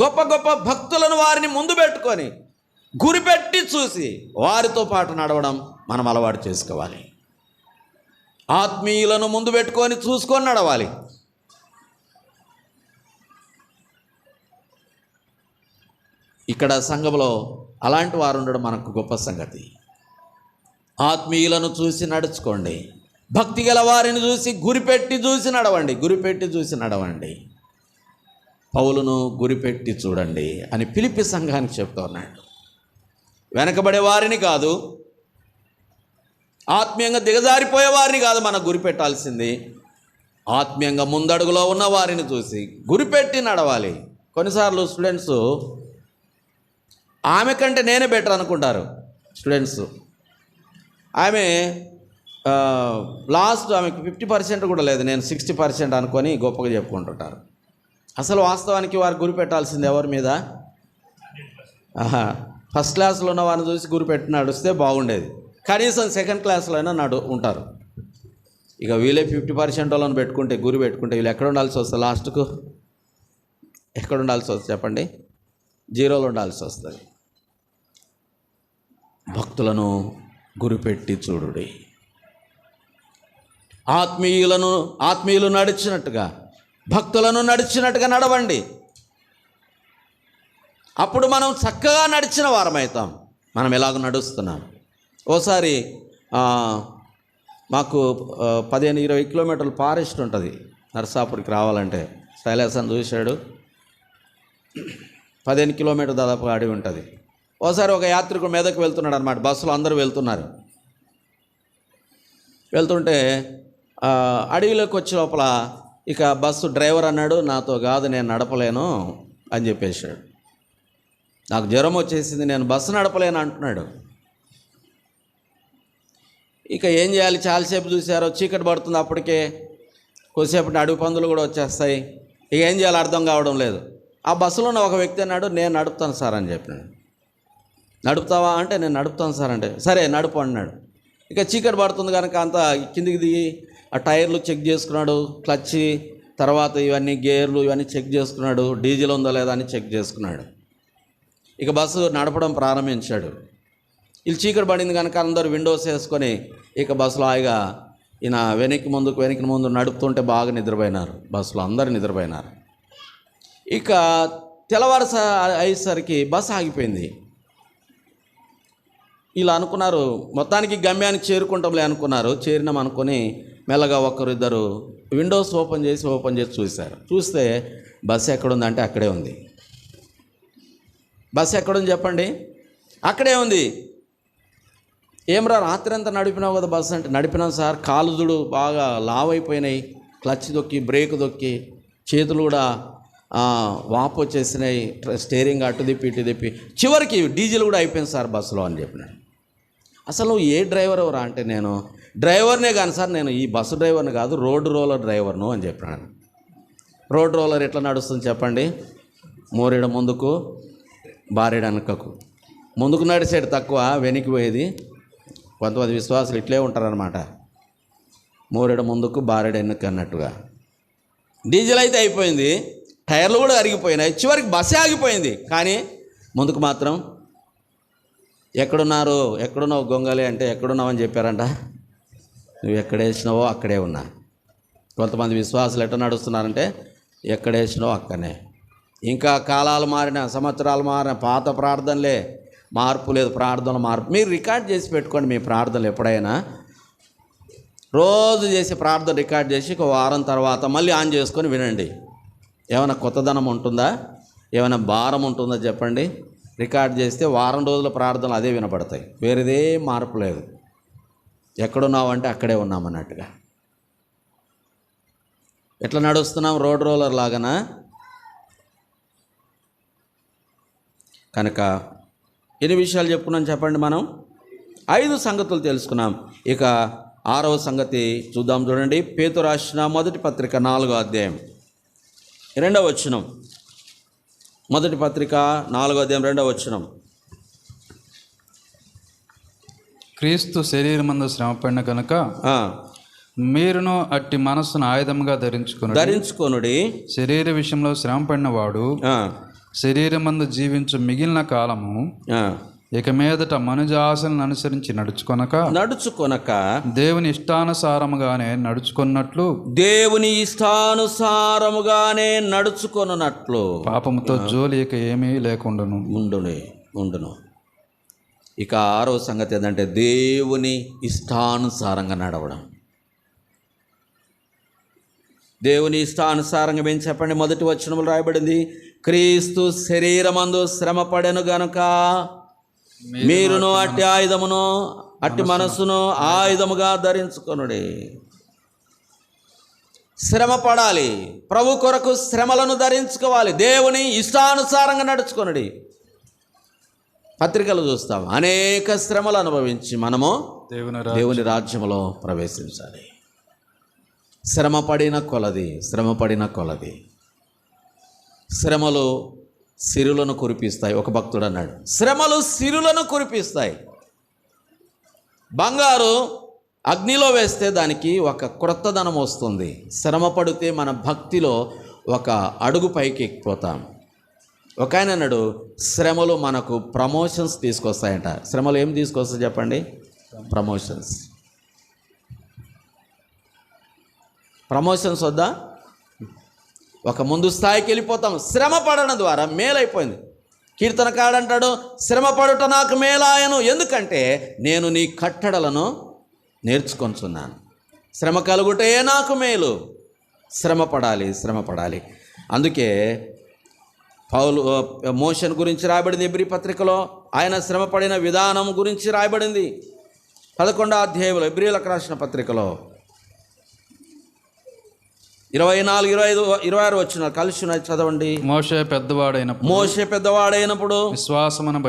గొప్ప గొప్ప భక్తులను వారిని ముందు పెట్టుకొని గురిపెట్టి చూసి వారితో పాటు నడవడం మనం అలవాటు చేసుకోవాలి. ఆత్మీయులను ముందు పెట్టుకొని చూసుకొని నడవాలి. ఇక్కడ సంఘంలో అలాంటి వారు ఉండడం మనకు గొప్ప సంగతి. ఆత్మీయులను చూసి నడుచుకోండి, భక్తి గల వారిని చూసి గురిపెట్టి చూసి నడవండి. పౌలును గురిపెట్టి చూడండి అని ఫిలిప్పీ సంఘానికి చెప్తూ ఉన్నాడు. వెనకబడే వారిని కాదు, ఆత్మీయంగా దిగజారిపోయే వారిని కాదు మనం గురిపెట్టాల్సింది, ఆత్మీయంగా ముందడుగులో ఉన్న వారిని చూసి గురిపెట్టి నడవాలి. కొన్నిసార్లు స్టూడెంట్స్ ఆమె కంటే నేనే బెటర్ అనుకుంటారు. స్టూడెంట్స్ ఆమె ఆమెకి 50% కూడా లేదు, నేను 60% అనుకొని గొప్పగా చెప్పుకుంటుంటారు. అసలు వాస్తవానికి వారు గురిపెట్టాల్సింది ఎవరి మీద? ఫస్ట్ క్లాస్లో ఉన్న వారిని చూసి గురిపెట్టి నడిస్తే బాగుండేది. కనీసం సెకండ్ క్లాస్లో అయినా ఉంటారు. ఇక వీళ్ళే 50% వాళ్ళని గురి పెట్టుకుంటే వీళ్ళు ఎక్కడ ఉండాల్సి వస్తుంది? లాస్ట్కు ఎక్కడ ఉండాల్సి వస్తుంది చెప్పండి? 0లో ఉండాల్సి వస్తుంది. భక్తులను గురిపెట్టి చూడుడి. ఆత్మీయులు నడిచినట్టుగా, భక్తులను నడిచినట్టుగా నడవండి. అప్పుడు మనం చక్కగా నడిచిన వారమవుతాం. మనం ఎలాగ నడుస్తున్నాం? ఓసారి మాకు 15-20 కిలోమీటర్లు ఫారెస్ట్ ఉంటుంది నర్సాపూర్కి రావాలంటే. శైలాసన్ చూశాడు, 15 కిలోమీటర్ దాదాపు అడవి ఉంటుంది. ఓసారి ఒక యాత్రికుడు మీదకి వెళ్తున్నాడు అనమాట, బస్సులో అందరూ వెళ్తున్నారు. వెళ్తుంటే అడవిలోకి వచ్చే లోపల ఇక బస్సు డ్రైవర్ అన్నాడు, నాతో కాదు, నేను నడపలేను అని చెప్పేశాడు. నాకు జ్వరం వచ్చేసింది, నేను బస్సు నడపలేను అంటున్నాడు. ఇక ఏం చేయాలి, చాలాసేపు చూశారు, చీకటి పడుతుంది అప్పటికే, కొద్దిసేపటి అడవి పందులు కూడా వచ్చేస్తాయి. ఇక ఏం చేయాలో అర్థం కావడం లేదు. ఆ బస్సులో ఉన్న ఒక వ్యక్తి అన్నాడు, నేను నడుపుతాను సార్ అని చెప్పినాడు. నడుపుతావా అంటే, నేను నడుపుతాను సార్ అంటే, సరే నడుపు అన్నాడు. ఇక చీకటి పడుతుంది కనుక అంతా కిందికి దిగి ఆ టైర్లు చెక్ చేసుకున్నాడు, క్లచ్, తర్వాత ఇవన్నీ గేర్లు ఇవన్నీ చెక్ చేసుకున్నాడు, డీజిల్ ఉందో లేదా అని చెక్ చేసుకున్నాడు. ఇక బస్సు నడపడం ప్రారంభించాడు. వీళ్ళు చీకటి పడింది కనుక అందరూ విండోస్ వేసుకొని ఇక బస్సులో హాయిగా ఈయన వెనక్కి ముందు నడుపుతుంటే బాగా నిద్రపోయినారు. బస్సులో అందరూ నిద్రపోయినారు. ఇక తెల్లవారు అయ్యేసరికి బస్సు ఆగిపోయింది. ఇలా అనుకున్నారు, మొత్తానికి గమ్యానికి చేరుకుంటాంలే అనుకున్నారు. చేరినాం అనుకుని మెల్లగా ఒకరిద్దరు విండోస్ ఓపెన్ చేసి చూశారు. చూస్తే బస్సు ఎక్కడుందంటే అక్కడే ఉంది. బస్సు ఎక్కడుంది చెప్పండి, అక్కడే ఉంది. ఏమ్రా రాత్రి అంతా నడిపినావు కదా బస్సు అంటే, నడిపినాం సార్, కాలు చూడు బాగా లావైపోయినాయి, క్లచ్ దొక్కి బ్రేక్ దొక్కి చేతులు కూడా వాపు వచ్చేసినాయి, స్టీరింగ్ అటు తిప్పి ఇటు తిప్పి చివరికి డీజిల్ కూడా అయిపోయింది సార్ బస్సులో అని చెప్పినాడు. అసలు నువ్వు ఏ డ్రైవర్ ఎవరా అంటే, నేను డ్రైవర్నే కానీ సార్, నేను ఈ బస్సు డ్రైవర్ని కాదు, రోడ్ రోలర్ డ్రైవర్ను అని చెప్పినాను. రోడ్ రోలర్ ఎట్లా నడుస్తుంది చెప్పండి, మోరేడు ముందుకు బారేడు వెనకకు, ముందుకు నడిచేది తక్కువ, వెనక్కి పోయేది. కొంతమంది విశ్వాసులు ఇట్లే ఉంటారనమాట, మోరేడు ముందుకు బారేడు వెనక్కి అన్నట్టుగా. డీజిల్ అయితే అయిపోయింది, టైర్లు కూడా అరిగిపోయినాయి, చివరికి బస్సే ఆగిపోయింది. కానీ ముందుకు మాత్రం ఎక్కడున్నావు గొంగలి అంటే, ఎక్కడున్నావు అని చెప్పారంట. నువ్వు ఎక్కడేసినావో అక్కడే ఉన్నా. కొంతమంది విశ్వాసులు ఎట్లా నడుస్తున్నారంటే, ఎక్కడేసినావో అక్కడనే. ఇంకా కాలాలు మారిన, సంవత్సరాలు మారిన, పాత ప్రార్థనలే, మార్పు లేదు, ప్రార్థనలు మార్పు. మీరు రికార్డ్ చేసి పెట్టుకోండి మీ ప్రార్థనలు. ఎప్పుడైనా రోజు చేసి ప్రార్థన రికార్డ్ చేసి ఒక వారం తర్వాత మళ్ళీ ఆన్ చేసుకొని వినండి. ఏమైనా కొత్తదనం ఉంటుందా, ఏమైనా భారం ఉంటుందా చెప్పండి. రికార్డ్ చేస్తే వారం రోజుల ప్రార్థనలు అదే వినపడతాయి, వేరేదే మార్పు లేదు. ఎక్కడున్నావు అంటే అక్కడే ఉన్నామన్నట్టుగా. ఎట్లా నడుస్తున్నాం, రోడ్ రోలర్ లాగానా? కనుక ఎన్ని విషయాలు చెప్పుకున్నాం చెప్పండి. మనం 5 సంగతులు తెలుసుకున్నాం. ఇక 6వ సంగతి చూద్దాం. చూడండి, పేతురు రాసిన మొదటి పత్రిక 4వ అధ్యాయం 2వ వచనం. మొదటి పత్రిక 4వ అధ్యాయం 2వ వచనం. క్రీస్తు శరీరమందు శ్రమపడిన కనుక మీరును అట్టి మనస్సును ఆయుధముగా ధరించుకొనుడి. శరీర విషయంలో శ్రమపడిన వాడు శరీరమందు జీవించు మిగిలిన కాలము ఇక మీదట మనుజ ఆశలను అనుసరించి నడుచుకొనక దేవుని ఇష్టానుసారముగానే నడుచుకొనున్నట్లు పాపముతో జోలి ఇక ఏమీ లేకుండాను ఉండును. ఇక 6వ సంగతి ఏంటంటే, దేవుని ఇష్టానుసారంగా నడవడం. దేవుని ఇష్టానుసారంగా ఏం చెప్పండి. మొదటి వచనములో రాయబడింది, క్రీస్తు శరీరమందు శ్రమపడెను గనుక మీరును అట్టి ఆయుధమును అట్టి మనస్సును ఆయుధముగా ధరించుకొనుడి. శ్రమ పడాలి, ప్రభు కొరకు శ్రమలను ధరించుకోవాలి, దేవుని ఇష్టానుసారంగా నడుచుకొనుడి. పత్రికలు చూస్తాం, అనేక శ్రమలు అనుభవించి మనము దేవుని రాజ్యములో ప్రవేశించాలి. శ్రమపడిన కొలది శ్రమలు సిరులను కురిపిస్తాయి. ఒక భక్తుడు అన్నాడు, శ్రమలు సిరులను కురిపిస్తాయి. బంగారు అగ్నిలో వేస్తే దానికి ఒక క్రొత్తదనం వస్తుంది. శ్రమ పడితే మన భక్తిలో ఒక అడుగు పైకి ఎక్కిపోతాం. ఒక ఆయన అన్నాడు, శ్రమలు మనకు ప్రమోషన్స్ తీసుకొస్తాయంట. శ్రమలు ఏం తీసుకొస్తాయి చెప్పండి? ప్రమోషన్స్ వద్దా? ఒక ముందు స్థాయికి వెళ్ళిపోతాం. శ్రమ పడడం ద్వారా మేలైపోయింది. కీర్తనకాడు అంటాడు, శ్రమ పడుట నాకు మేలాయను, ఎందుకంటే నేను నీ కట్టడలను నేర్చుకొంచున్నాను. శ్రమ కలుగుటే నాకు మేలు. శ్రమ పడాలి. అందుకే మోషేను గురించి రాయబడింది హెబ్రీ పత్రికలో. ఆయన శ్రమ పడిన విధానం గురించి రాయబడింది 11వ అధ్యాయంలో హెబ్రీలకు రాసిన పత్రికలో 24, 25, 26 వచ్చిన కలిసి ఉన్నాయి, చదవండి. మోషే పెద్దవాడైనప్పుడు విశ్వాసమును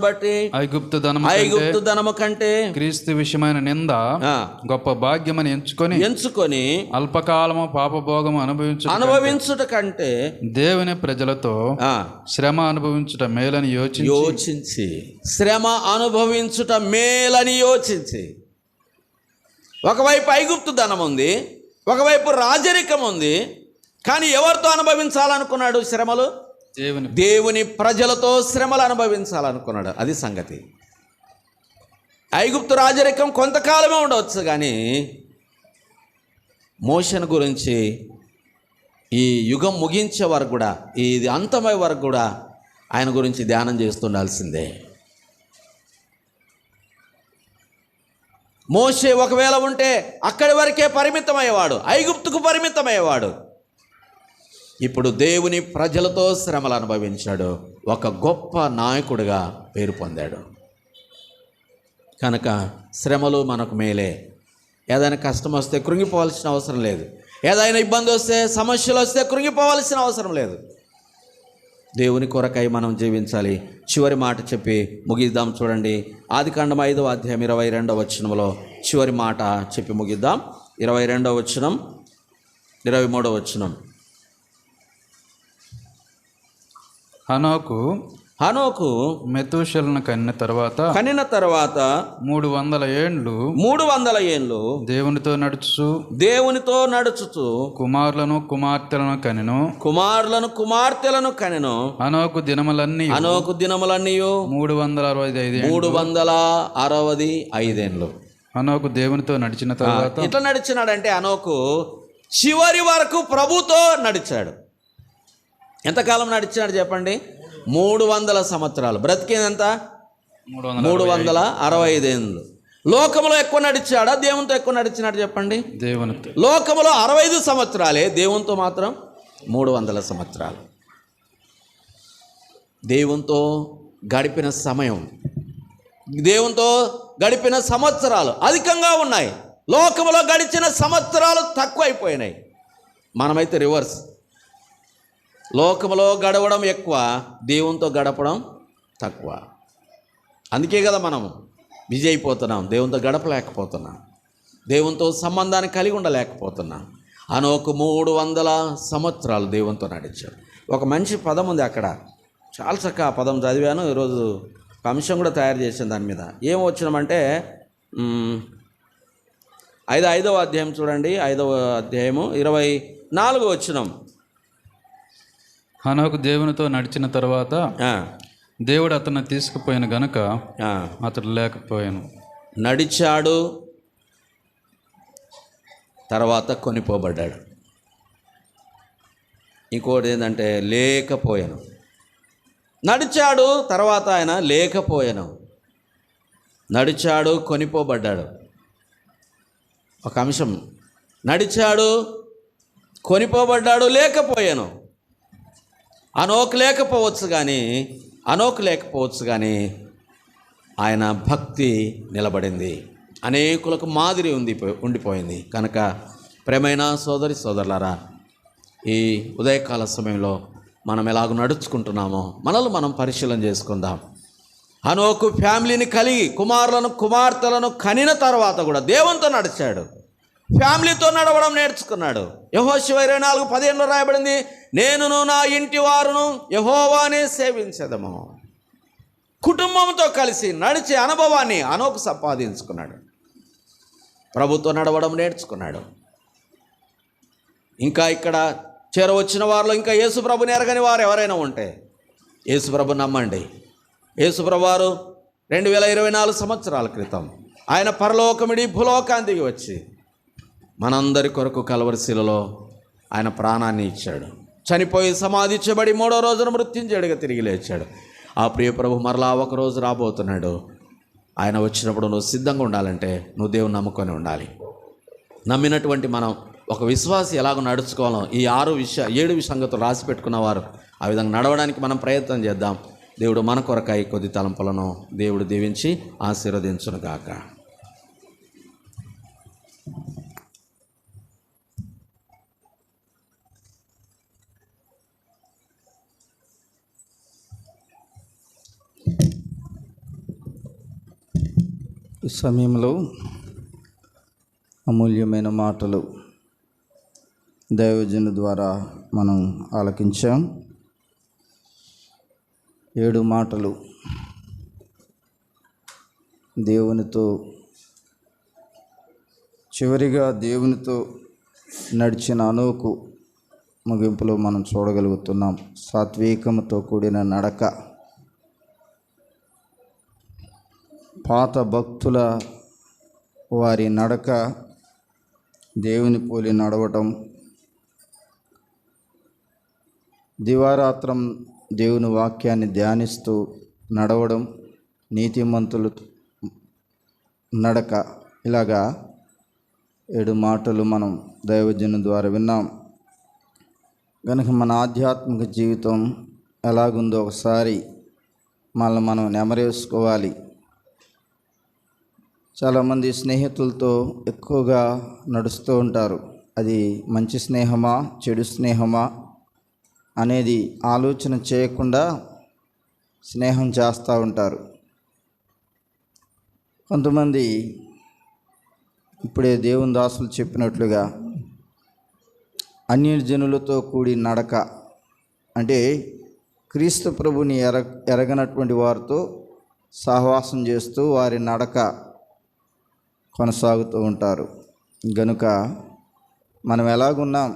బట్టి ఐగుప్తు ధనము కంటే క్రీస్తు విషయమైన నింద గొప్ప భాగ్యమని ఎంచుకొని అల్పకాలము పాపభోగము అనుభవించుట కంటే దేవుని ప్రజలతో శ్రమ అనుభవించుట మేలని యోచించి శ్రమ అనుభవించుట మేలని యోచించి, ఒకవైపు ఐగుప్తు ధనం ఉంది, ఒకవైపు రాజరికం ఉంది, కానీ ఎవరితో అనుభవించాలనుకున్నాడు శ్రమలు? దేవుని ప్రజలతో శ్రమలు అనుభవించాలనుకున్నాడు. అది సంగతి. ఐగుప్తు రాజరికం కొంతకాలమే ఉండవచ్చు, కానీ మోషేను గురించి ఈ యుగం ముగించే వరకు కూడా, ఇది అంతమయ్యే వరకు కూడా ఆయన గురించి ధ్యానం చేస్తుండాల్సిందే. మోషే ఒకవేళ ఉంటే అక్కడి వరకే పరిమితమయ్యేవాడు, ఐగుప్తుకు పరిమితమయ్యేవాడు. ఇప్పుడు దేవుని ప్రజలతో శ్రమలు అనుభవించాడు, ఒక గొప్ప నాయకుడిగా పేరు పొందాడు. కనుక శ్రమలు మనకు మేలే. ఏదైనా కష్టం వస్తే కృంగిపోవాల్సిన అవసరం లేదు. ఏదైనా ఇబ్బంది వస్తే, సమస్యలు వస్తే కృంగిపోవాల్సిన అవసరం లేదు. దేవుని కొరకై మనం జీవించాలి. చివరి మాట చెప్పి ముగిద్దాం. చూడండి, ఆదికాండం 5వ అధ్యాయం 22వ వచనంలో చివరి మాట చెప్పి ముగిద్దాం. 22వ వచనం, 23వ వచనం. హనోకు మెతూషెలను కనిన తర్వాత 300 ఏండ్లు దేవునితో నడుచుచు కుమారులను కుమార్తెలను కనెను. హనోకు దినములన్నీ 365 ఏండ్లు. హనోకు దేవునితో నడిచిన తర్వాత ఎట్లా నడిచినాడంటే, హనోకు చివరి వరకు ప్రభుతో నడిచాడు. ఎంతకాలం నడిచాడు చెప్పండి? 300 సంవత్సరాలు. బ్రతికేదంత 365 ఏండ్లు. లోకంలో ఎక్కువ నడిచాడా, దేవునితో ఎక్కువ నడిచినాడు చెప్పండి? దేవునితో. లోకంలో 65 సంవత్సరాలే, దేవునితో మాత్రం 300 సంవత్సరాలు. దేవునితో గడిపిన సమయం, దేవునితో గడిపిన సంవత్సరాలు అధికంగా ఉన్నాయి. లోకంలో గడిచిన సంవత్సరాలు తక్కువైపోయినాయి. మనమైతే రివర్స్. లోకంలో గడవడం ఎక్కువ, దేవునితో గడపడం తక్కువ. అందుకే కదా మనం బిజీ అయిపోతున్నాం, దేవునితో గడపలేకపోతున్నాం, దేవునితో సంబంధాన్ని కలిగి ఉండలేకపోతున్నాం. హనోకు 300 సంవత్సరాలు దేవునితో నడిచాడు. ఒక మంచి పదం ఉంది అక్కడ, చాలా చక్కగా ఆ పదం చదివాను. ఈరోజు ఒక అంశం కూడా తయారు చేసాను దాని మీద. ఏం వచ్చినామంటే 5వ అధ్యాయం చూడండి, 5వ అధ్యాయము 24వ వచనం. హనోకు దేవునితో నడిచిన తర్వాత దేవుడు అతన్ని తీసుకుపోయిన గనుక అతడు లేకపోయాను. నడిచాడు, తర్వాత కొనిపోబడ్డాడు. ఇంకోటి ఏంటంటే లేకపోయాను. నడిచాడు, తర్వాత ఆయన లేకపోయాను. నడిచాడు, కొనిపోబడ్డాడు. ఒక అంశం, నడిచాడు, కొనిపోబడ్డాడు, లేకపోయాను. హనోకు లేకపోవచ్చు కానీ ఆయన భక్తి నిలబడింది, అనేకులకు మాదిరి ఉండిపోయింది. కనుక ప్రేమైన సోదరులారా, ఈ ఉదయకాల సమయంలో మనం ఎలాగ నడుచుకుంటున్నామో మనల్ని మనం పరిశీలన చేసుకుందాం. హనోకు ఫ్యామిలీని కలిగి కుమార్తెలను కనిన తర్వాత కూడా దేవునితో నడిచాడు, ఫ్యామిలీతో నడవడం నేర్చుకున్నాడు. యెహోషువ 24:15 రాయబడింది, నేనును నా ఇంటి వారును యెహోవానే సేవించెదము. కుటుంబంతో కలిసి నడిచే అనుభవాన్ని హనోకు సంపాదించుకున్నాడు, ప్రభుతో నడవడం నేర్చుకున్నాడు. ఇంకా ఇక్కడ చేరవచ్చిన వారిలో ఇంకా యేసుప్రభుని ఎరగని వారు ఎవరైనా ఉంటే యేసుప్రభు నమ్మండి. యేసుప్రభు వారు 2024 సంవత్సరాల క్రితం ఆయన పరలోకమిడి భూలోకాన్ని దిగి వచ్చి మనందరి కొరకు కల్వరి శిలలో ఆయన ప్రాణాన్ని ఇచ్చాడు. చనిపోయి సమాధి చేయబడి 3వ రోజున మృత్యుంజయుడిగా తిరిగి లేచాడు. ఆ ప్రియ ప్రభు మరలా ఒక రోజు రాబోతున్నాడు. ఆయన వచ్చినప్పుడు నువ్వు సిద్ధంగా ఉండాలంటే నువ్వు దేవుని నమ్ముకొని ఉండాలి. నమ్మినటువంటి మనం ఒక విశ్వాసి ఎలాగో నడుచుకోవాలో ఈ 7 సంగతులు రాసి పెట్టుకున్నవారు ఆ విధంగా నడవడానికి మనం ప్రయత్నం చేద్దాం. దేవుడు మన కొరకై కొద్ది తలంపులను దేవుడు దీవించి ఆశీర్వదించును గాక. ఈ సమయంలో అమూల్యమైన మాటలు దైవజను ద్వారా మనం ఆలకించాం. 7 మాటలు దేవునితో చివరిగా దేవునితో నడిచిన అనోకు ముగింపులో మనం చూడగలుగుతున్నాం. సాత్వికముతో కూడిన నడక, పాత భక్తుల వారి నడక, దేవుని పోలి నడవటం, దివారాత్రం దేవుని వాక్యాన్ని ధ్యానిస్తూ నడవడం, నీతిమంతులు నడక, ఇలాగా 7 మాటలు మనం దైవజను ద్వారా విన్నాం. కనుక మన ఆధ్యాత్మిక జీవితం ఎలాగుందో ఒకసారి మనం నెమరేసుకోవాలి. చాలామంది స్నేహితులతో ఎక్కువగా నడుస్తూ ఉంటారు. అది మంచి స్నేహమా చెడు స్నేహమా అనేది ఆలోచన చేయకుండా స్నేహం చేస్తూ ఉంటారు. కొంతమంది ఇప్పుడే దేవుని దాసులు చెప్పినట్లుగా అన్యజనులతో కూడి నడక అంటే క్రీస్తు ప్రభుని ఎరగనటువంటి వారితో సహవాసం చేస్తూ వారి నడక కొనసాగుతూ ఉంటారు. గనుక మనం ఎలాగున్నాం?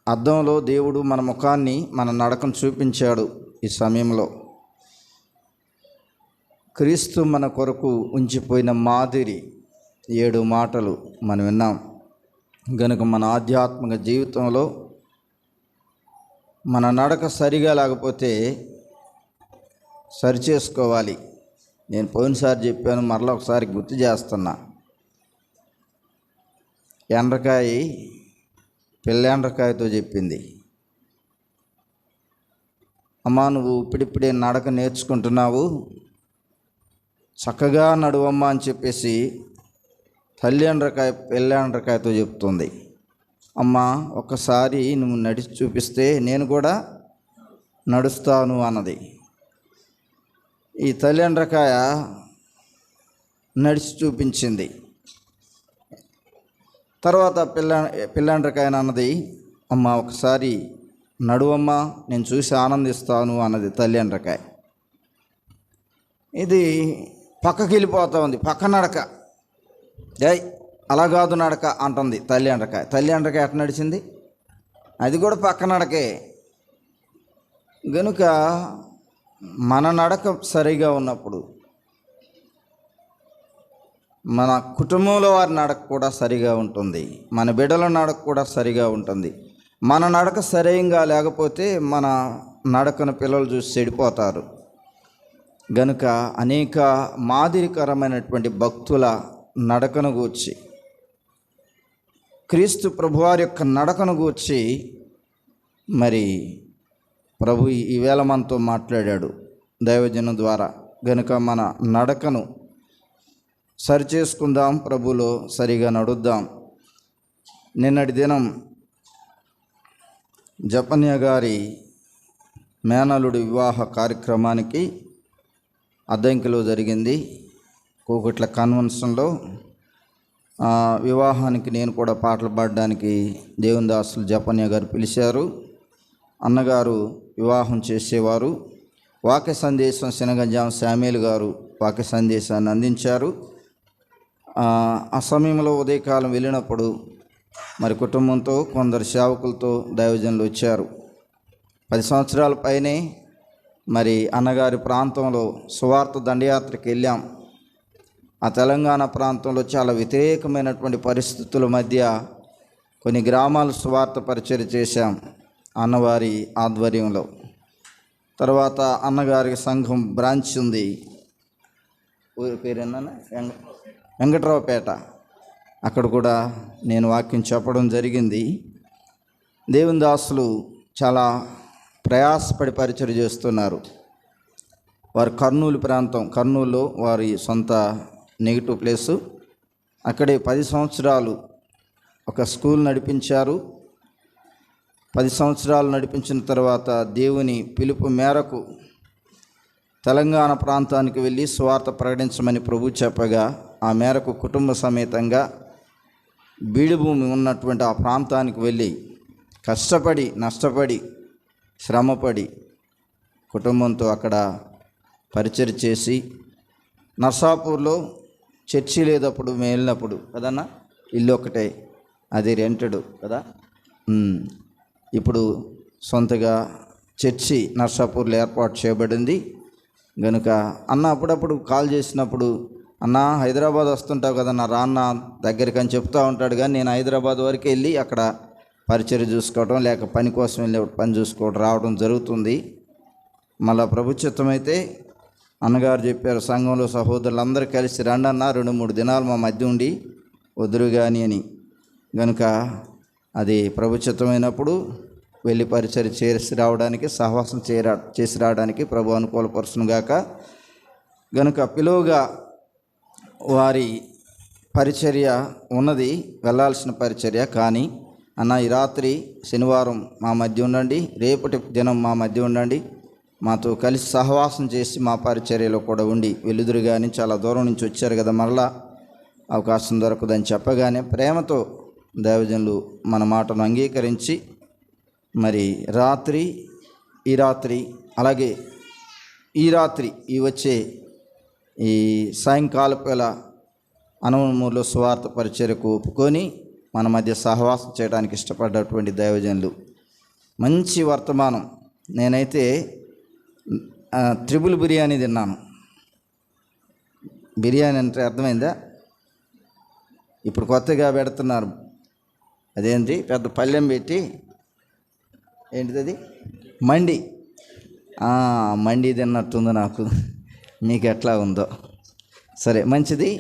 అద్దంలో దేవుడు మన ముఖాన్ని, మన నడకను చూపించాడు. ఈ సమయంలో క్రీస్తు మన కొరకు ఉంచిపోయిన మాదిరి 7 మాటలు మనం విన్నాం. గనుక మన ఆధ్యాత్మిక జీవితంలో మన నడక సరిగా లేకపోతే సరిచేసుకోవాలి. నేను పోయినసారి చెప్పాను, మరలా ఒకసారి గుర్తు చేస్తున్నా. ఎండ్రకాయ పిల్లండ్రకాయతో చెప్పింది, అమ్మా నువ్వు ఇప్పుడిప్పుడే నడక నేర్చుకుంటున్నావు, చక్కగా నడువమ్మా అని చెప్పేసి తల్లి ఎండ్రకాయ పిల్లండ్రకాయతో చెప్తుంది. అమ్మా ఒక్కసారి నువ్వు నడిచి చూపిస్తే నేను కూడా నడుస్తాను అన్నది. ఈ తల్లి ఎండ్రకాయ నడిచి చూపించింది. తర్వాత పిల్లండ్రకాయ అన్నది, అమ్మ ఒకసారి నడువమ్మా నేను చూసి ఆనందిస్తాను అన్నది తల్లి ఎండ్రకాయ. ఇది పక్కకి వెళ్ళిపోతూ ఉంది, పక్క నడక. అలా కాదు నడక అంటుంది తల్లి ఎండ్రకాయ. తల్లి ఎండ్రకాయ ఎట్లా నడిచింది? అది కూడా పక్క నడకే. గనుక మన నడక సరిగా ఉన్నప్పుడు మన కుటుంబంలో వారి నడక కూడా సరిగా ఉంటుంది, మన బిడ్డల నడక కూడా సరిగా ఉంటుంది. మన నడక సరిగా లేకపోతే మన నడకను పిల్లలు చూసి చెడిపోతారు. గనుక అనేక మాదిరికరమైనటువంటి భక్తుల నడకను గూర్చి, క్రీస్తు ప్రభువారి యొక్క నడకను గూర్చి మరి ప్రభు ఈవేళ మనతో మాట్లాడాడు దైవజనం ద్వారా. గనుక మన నడకను సరిచేసుకుందాం, ప్రభులో సరిగా నడుద్దాం. నిన్నటి దినం జపన్య గారి మేనలుడి వివాహ కార్యక్రమానికి అద్దంకిలో జరిగింది, కూకట్ల కన్వెన్షన్లో. వివాహానికి నేను కూడా పాటలు పాడడానికి దేవుని దాసులు జపన్య గారు పిలిచారు. అన్నగారు వివాహం చేసేవారు. వాక్య సందేశం శనగంజాం శామ్యూల్ గారు వాక్య సందేశాన్ని అందించారు. ఆ సమయంలో ఉదయకాలం వెళ్ళినప్పుడు మరి కుటుంబంతో కొందరు సేవకులతో దైవజనులు వచ్చారు. 10 సంవత్సరాల పైనే మరి అన్నగారి ప్రాంతంలో సువార్త దండయాత్రకి వెళ్ళాం. ఆ తెలంగాణ ప్రాంతంలో చాలా వ్యతిరేకమైనటువంటి పరిస్థితుల మధ్య కొన్ని గ్రామాలు సువార్త పరిచర్య చేశాం. అన్నవారి ఆధ్వర్యంలో. తర్వాత అన్నగారికి సంఘం బ్రాంచ్ ఉంది, ఊరి పేరేనా వెంకట్రావుపేట. అక్కడ కూడా నేను వాక్యం చెప్పడం జరిగింది. దేవుని దాసులు చాలా ప్రయాసపడి పరిచయం చేస్తున్నారు. వారు కర్నూలు ప్రాంతం, కర్నూలులో వారి సొంత నెగిటివ్ ప్లేసు. అక్కడే 10 సంవత్సరాలు ఒక స్కూల్ నడిపించారు. 10 సంవత్సరాలు నడిపించిన తర్వాత దేవుని పిలుపు మేరకు తెలంగాణ ప్రాంతానికి వెళ్ళి సువార్త ప్రకటించమని ప్రభు చెప్పగా, ఆ మేరకు కుటుంబ సమేతంగా బీడు భూమి ఉన్నటువంటి ఆ ప్రాంతానికి వెళ్ళి కష్టపడి, నష్టపడి, శ్రమపడి కుటుంబంతో అక్కడ పరిచయం చేసి, నర్సాపూర్లో చర్చి లేదప్పుడు మేము వెళ్ళినప్పుడు కదన్నా, ఇల్లు ఒకటే, అది రెంటెడ్ కదా. ఇప్పుడు సొంతగా చర్చి నర్సాపూర్లో ఏర్పాటు చేయబడింది కనుక అన్న అప్పుడప్పుడు కాల్ చేసినప్పుడు, అన్న హైదరాబాద్ వస్తుంటావు కదన్నా రాన్న దగ్గరికి అని చెప్తూ ఉంటాడు. కానీ నేను హైదరాబాద్ వరకు వెళ్ళి అక్కడ పరిచయం చూసుకోవడం, లేక పని కోసం వెళ్ళి పని చూసుకోవడం రావడం జరుగుతుంది. మళ్ళా ప్రభుత్వమైతే అన్నగారు చెప్పారు, సంఘంలో సహోదరులందరూ కలిసి రండి అన్న, 2-3 దినాలు మా మధ్య ఉండి వదురు కానీ అని. కనుక అది ప్రభుత్వమైనప్పుడు వెళ్ళి పరిచయం చేసి రావడానికి, సహవాసం చేసి రావడానికి ప్రభు అనుకూలపరుచును గాక. కనుక పిలువగా వారి పరిచర్య ఉన్నది, వెళ్ళాల్సిన పరిచర్య. కానీ అన్న ఈ రాత్రి శనివారం మా మధ్య ఉండండి, రేపటి దినం మా మధ్య ఉండండి, మాతో కలిసి సహవాసం చేసి మా పరిచర్యలో కూడా ఉండి వెలుదురు. కానీ చాలా దూరం నుంచి వచ్చారు కదా, మరలా అవకాశం దొరకదని చెప్పగానే ప్రేమతో దైవజనులు మన మాటను అంగీకరించి మరి ఈ రాత్రి అలాగే ఈ వచ్చే ఈ సాయంకాలపు వేళ అనవమూరులో సువార్త పరిచర్యకు ఒప్పుకొని మన మధ్య సహవాసం చేయడానికి ఇష్టపడ్డటువంటి దైవజనులు. మంచి వర్తమానం. నేనైతే త్రిబుల్ బిర్యానీ తిన్నాను. బిర్యానీ అంటే అర్థమైందా? ఇప్పుడు కొత్తగా పెడుతున్నారు, అదేంటి పెద్ద పళ్ళెం పెట్టి, ఏంటిది మండి తిన్నట్టుంది నాకు. మీకు ఎట్లా ఉందో సరే, మంచిది.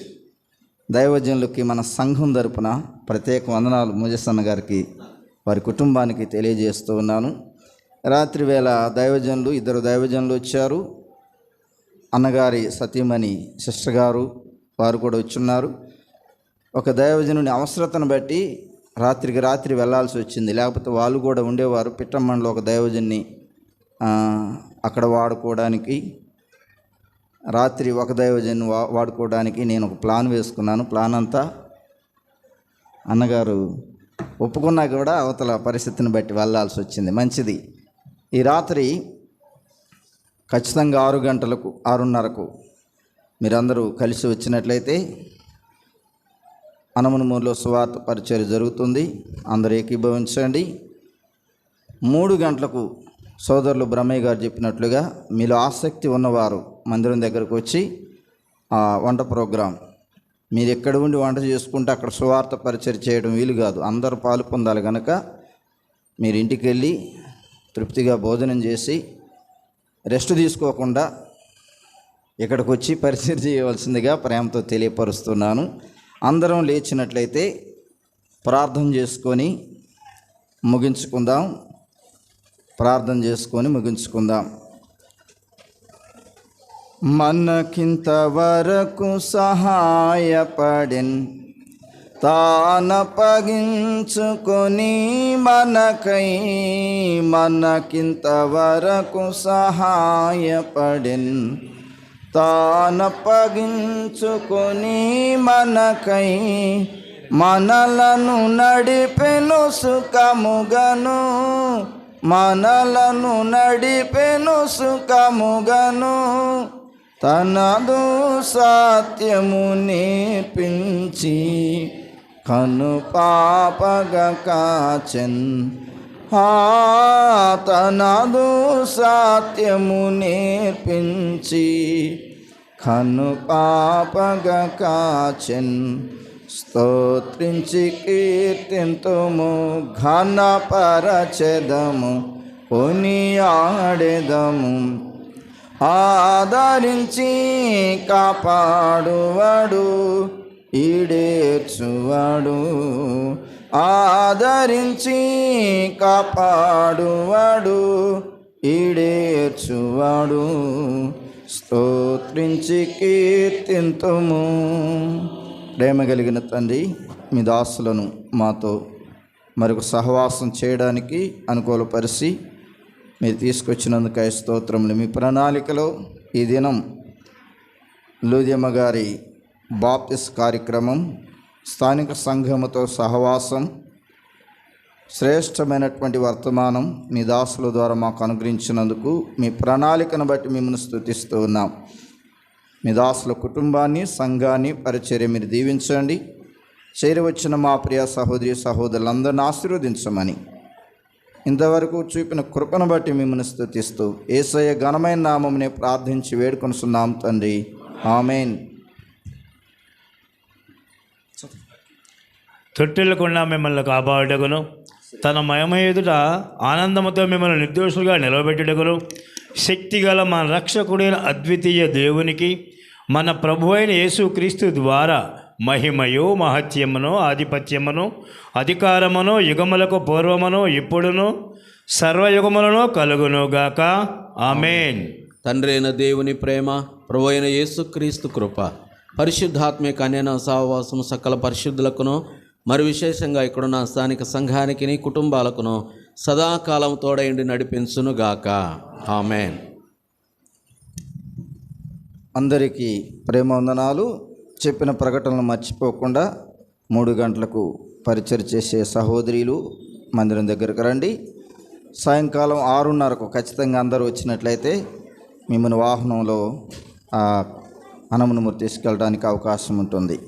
దైవజనులకి మన సంఘం తరపున ప్రత్యేక వందనాలు మోజెసన్న గారికి, వారి కుటుంబానికి తెలియజేస్తూ ఉన్నాను. రాత్రి వేళ దైవజనులు, 2 దైవజనులు వచ్చారు. అన్నగారి సతీమణి సిస్టర్ గారు వారు కూడా వచ్చున్నారు. ఒక దైవజనుని అవసరతను బట్టి రాత్రికి రాత్రి వెళ్ళాల్సి వచ్చింది, లేకపోతే వాళ్ళు కూడా ఉండేవారు. పిట్టమ్మలో ఒక దైవజన్ని అక్కడ వాడుకోవడానికి, రాత్రి ఒక దైవజన్ని వాడుకోవడానికి నేను ఒక ప్లాన్ వేసుకున్నాను. ప్లాన్ అంతా అన్నగారు ఒప్పుకున్నా కూడా అవతల పరిస్థితిని బట్టి వెళ్ళాల్సి వచ్చింది. మంచిది. ఈ రాత్రి ఖచ్చితంగా 6 గంటలకు 6:30కు మీరందరూ కలిసి వచ్చినట్లయితే అనమనమూరులో సువార్త పరిచర్య జరుగుతుంది. అందరూ ఏకీభవించండి. 3 గంటలకు సోదరులు బ్రహ్మయ్య గారు చెప్పినట్లుగా మీలో ఆసక్తి ఉన్నవారు మందిరం దగ్గరకు వచ్చి ఆ వంట ప్రోగ్రాం, మీరు ఎక్కడ ఉండి వంట చేసుకుంటే అక్కడ సువార్త పరిచర్య చేయడం వీలు కాదు, అందరూ పాలు పొందాలి. కనుక మీరు ఇంటికి వెళ్ళి తృప్తిగా భోజనం చేసి రెస్ట్ తీసుకోకుండా ఇక్కడికి వచ్చి పరిచర్య చేయవలసిందిగా ప్రేమతో తెలియపరుస్తున్నాను. అందరం లేచినట్లయితే ప్రార్థన చేసుకొని ముగించుకుందాం. మనకింతవరకు సహాయపడిన్ తానపగించుకొని మనకై, మనకింతవరకు సహాయపడిన్ తానపగించుకొని మనకై, మనలను నడిపెను సుఖముగను, మనలను నడిపెను సుఖముగను, తనదు సత్యము నేర్పించి కను పాపగా కాచెన్. తనదు సత్యము నేర్పించి కను పాపగా కాచెన్. స్తోత్రించి కీర్తింతుము, ఘనపరచెదము, కొనియాడెదము. ఆదరించి కాపాడువాడు, ఈడేర్చువాడు. ఆదరించి కాపాడువాడు, ఈడేర్చువాడు. స్తోత్రించి కీర్తింతుము. ప్రేమ కలిగిన తండ్రి, మీ దాసులను మాతో మరొక సహవాసం చేయడానికి అనుకూలపరిచి మీరు తీసుకొచ్చినందుకై స్తోత్రములు. మీ ప్రణాళికలో ఈ దినం లూదియమ్మ గారి బాప్తిస్ కార్యక్రమం, స్థానిక సంఘముతో సహవాసం, శ్రేష్టమైనటువంటి వర్తమానం మీ దాసుల ద్వారా మాకు అనుగ్రహించినందుకు మీ ప్రణాళికను బట్టి మిమ్మల్ని స్తుతిస్తూ ఉన్నాం. మీ దాసుల కుటుంబాన్ని, సంఘాన్ని, పరిచర్య మీరు దీవించండి. చేరవచ్చిన మా ప్రియ సహోదరి సహోదరులందరినీ ఆశీర్వదించమని ఇంతవరకు చూపిన కృపను బట్టి మిమ్మల్ని స్తుతిస్తూ యేసయ్య ఘనమైన నామమునే ప్రార్థించి వేడుకొనుచున్నాం తండ్రి. ఆమేన్. తొట్టిల్లకుండా మిమ్మల్ని కాపాడుటకును, తన మహిమ ఎదుట ఆనందముతో మిమ్మల్ని నిర్దోషులుగా నిలవబెట్టుటకును శక్తిగల మన రక్షకుడైన అద్వితీయ దేవునికి, మన ప్రభువైన యేసుక్రీస్తు ద్వారా మహిమయు, మహత్యమును, ఆధిపత్యమును, అధికారమును యుగములకు పూర్వమును ఇప్పుడును సర్వయుగములను కలుగునుగాక. ఆమేన్. తండ్రి అయిన దేవుని ప్రేమ, ప్రభు అయిన యేసుక్రీస్తు కృప, పరిశుద్ధాత్మిక అన్యన సహవాసము సకల పరిశుద్ధులకును, మరి విశేషంగా ఇక్కడున్న స్థానిక సంఘానికి, కుటుంబాలకును సదాకాలం తోడైండి నడిపించునుగాక. ఆమేన్. అందరికీ ప్రేమ వందనాలు. చెప్పిన ప్రకటనలు మర్చిపోకుండా 3 గంటలకు పరిచయం చేసే సహోదరులు మందిరం దగ్గరకు రండి. సాయంకాలం 6:30కు ఖచ్చితంగా అందరూ వచ్చినట్లయితే మిమ్మల్ని వాహనంలో హనుమన్మూర్తి తీసుకెళ్ళడానికి అవకాశం ఉంటుంది.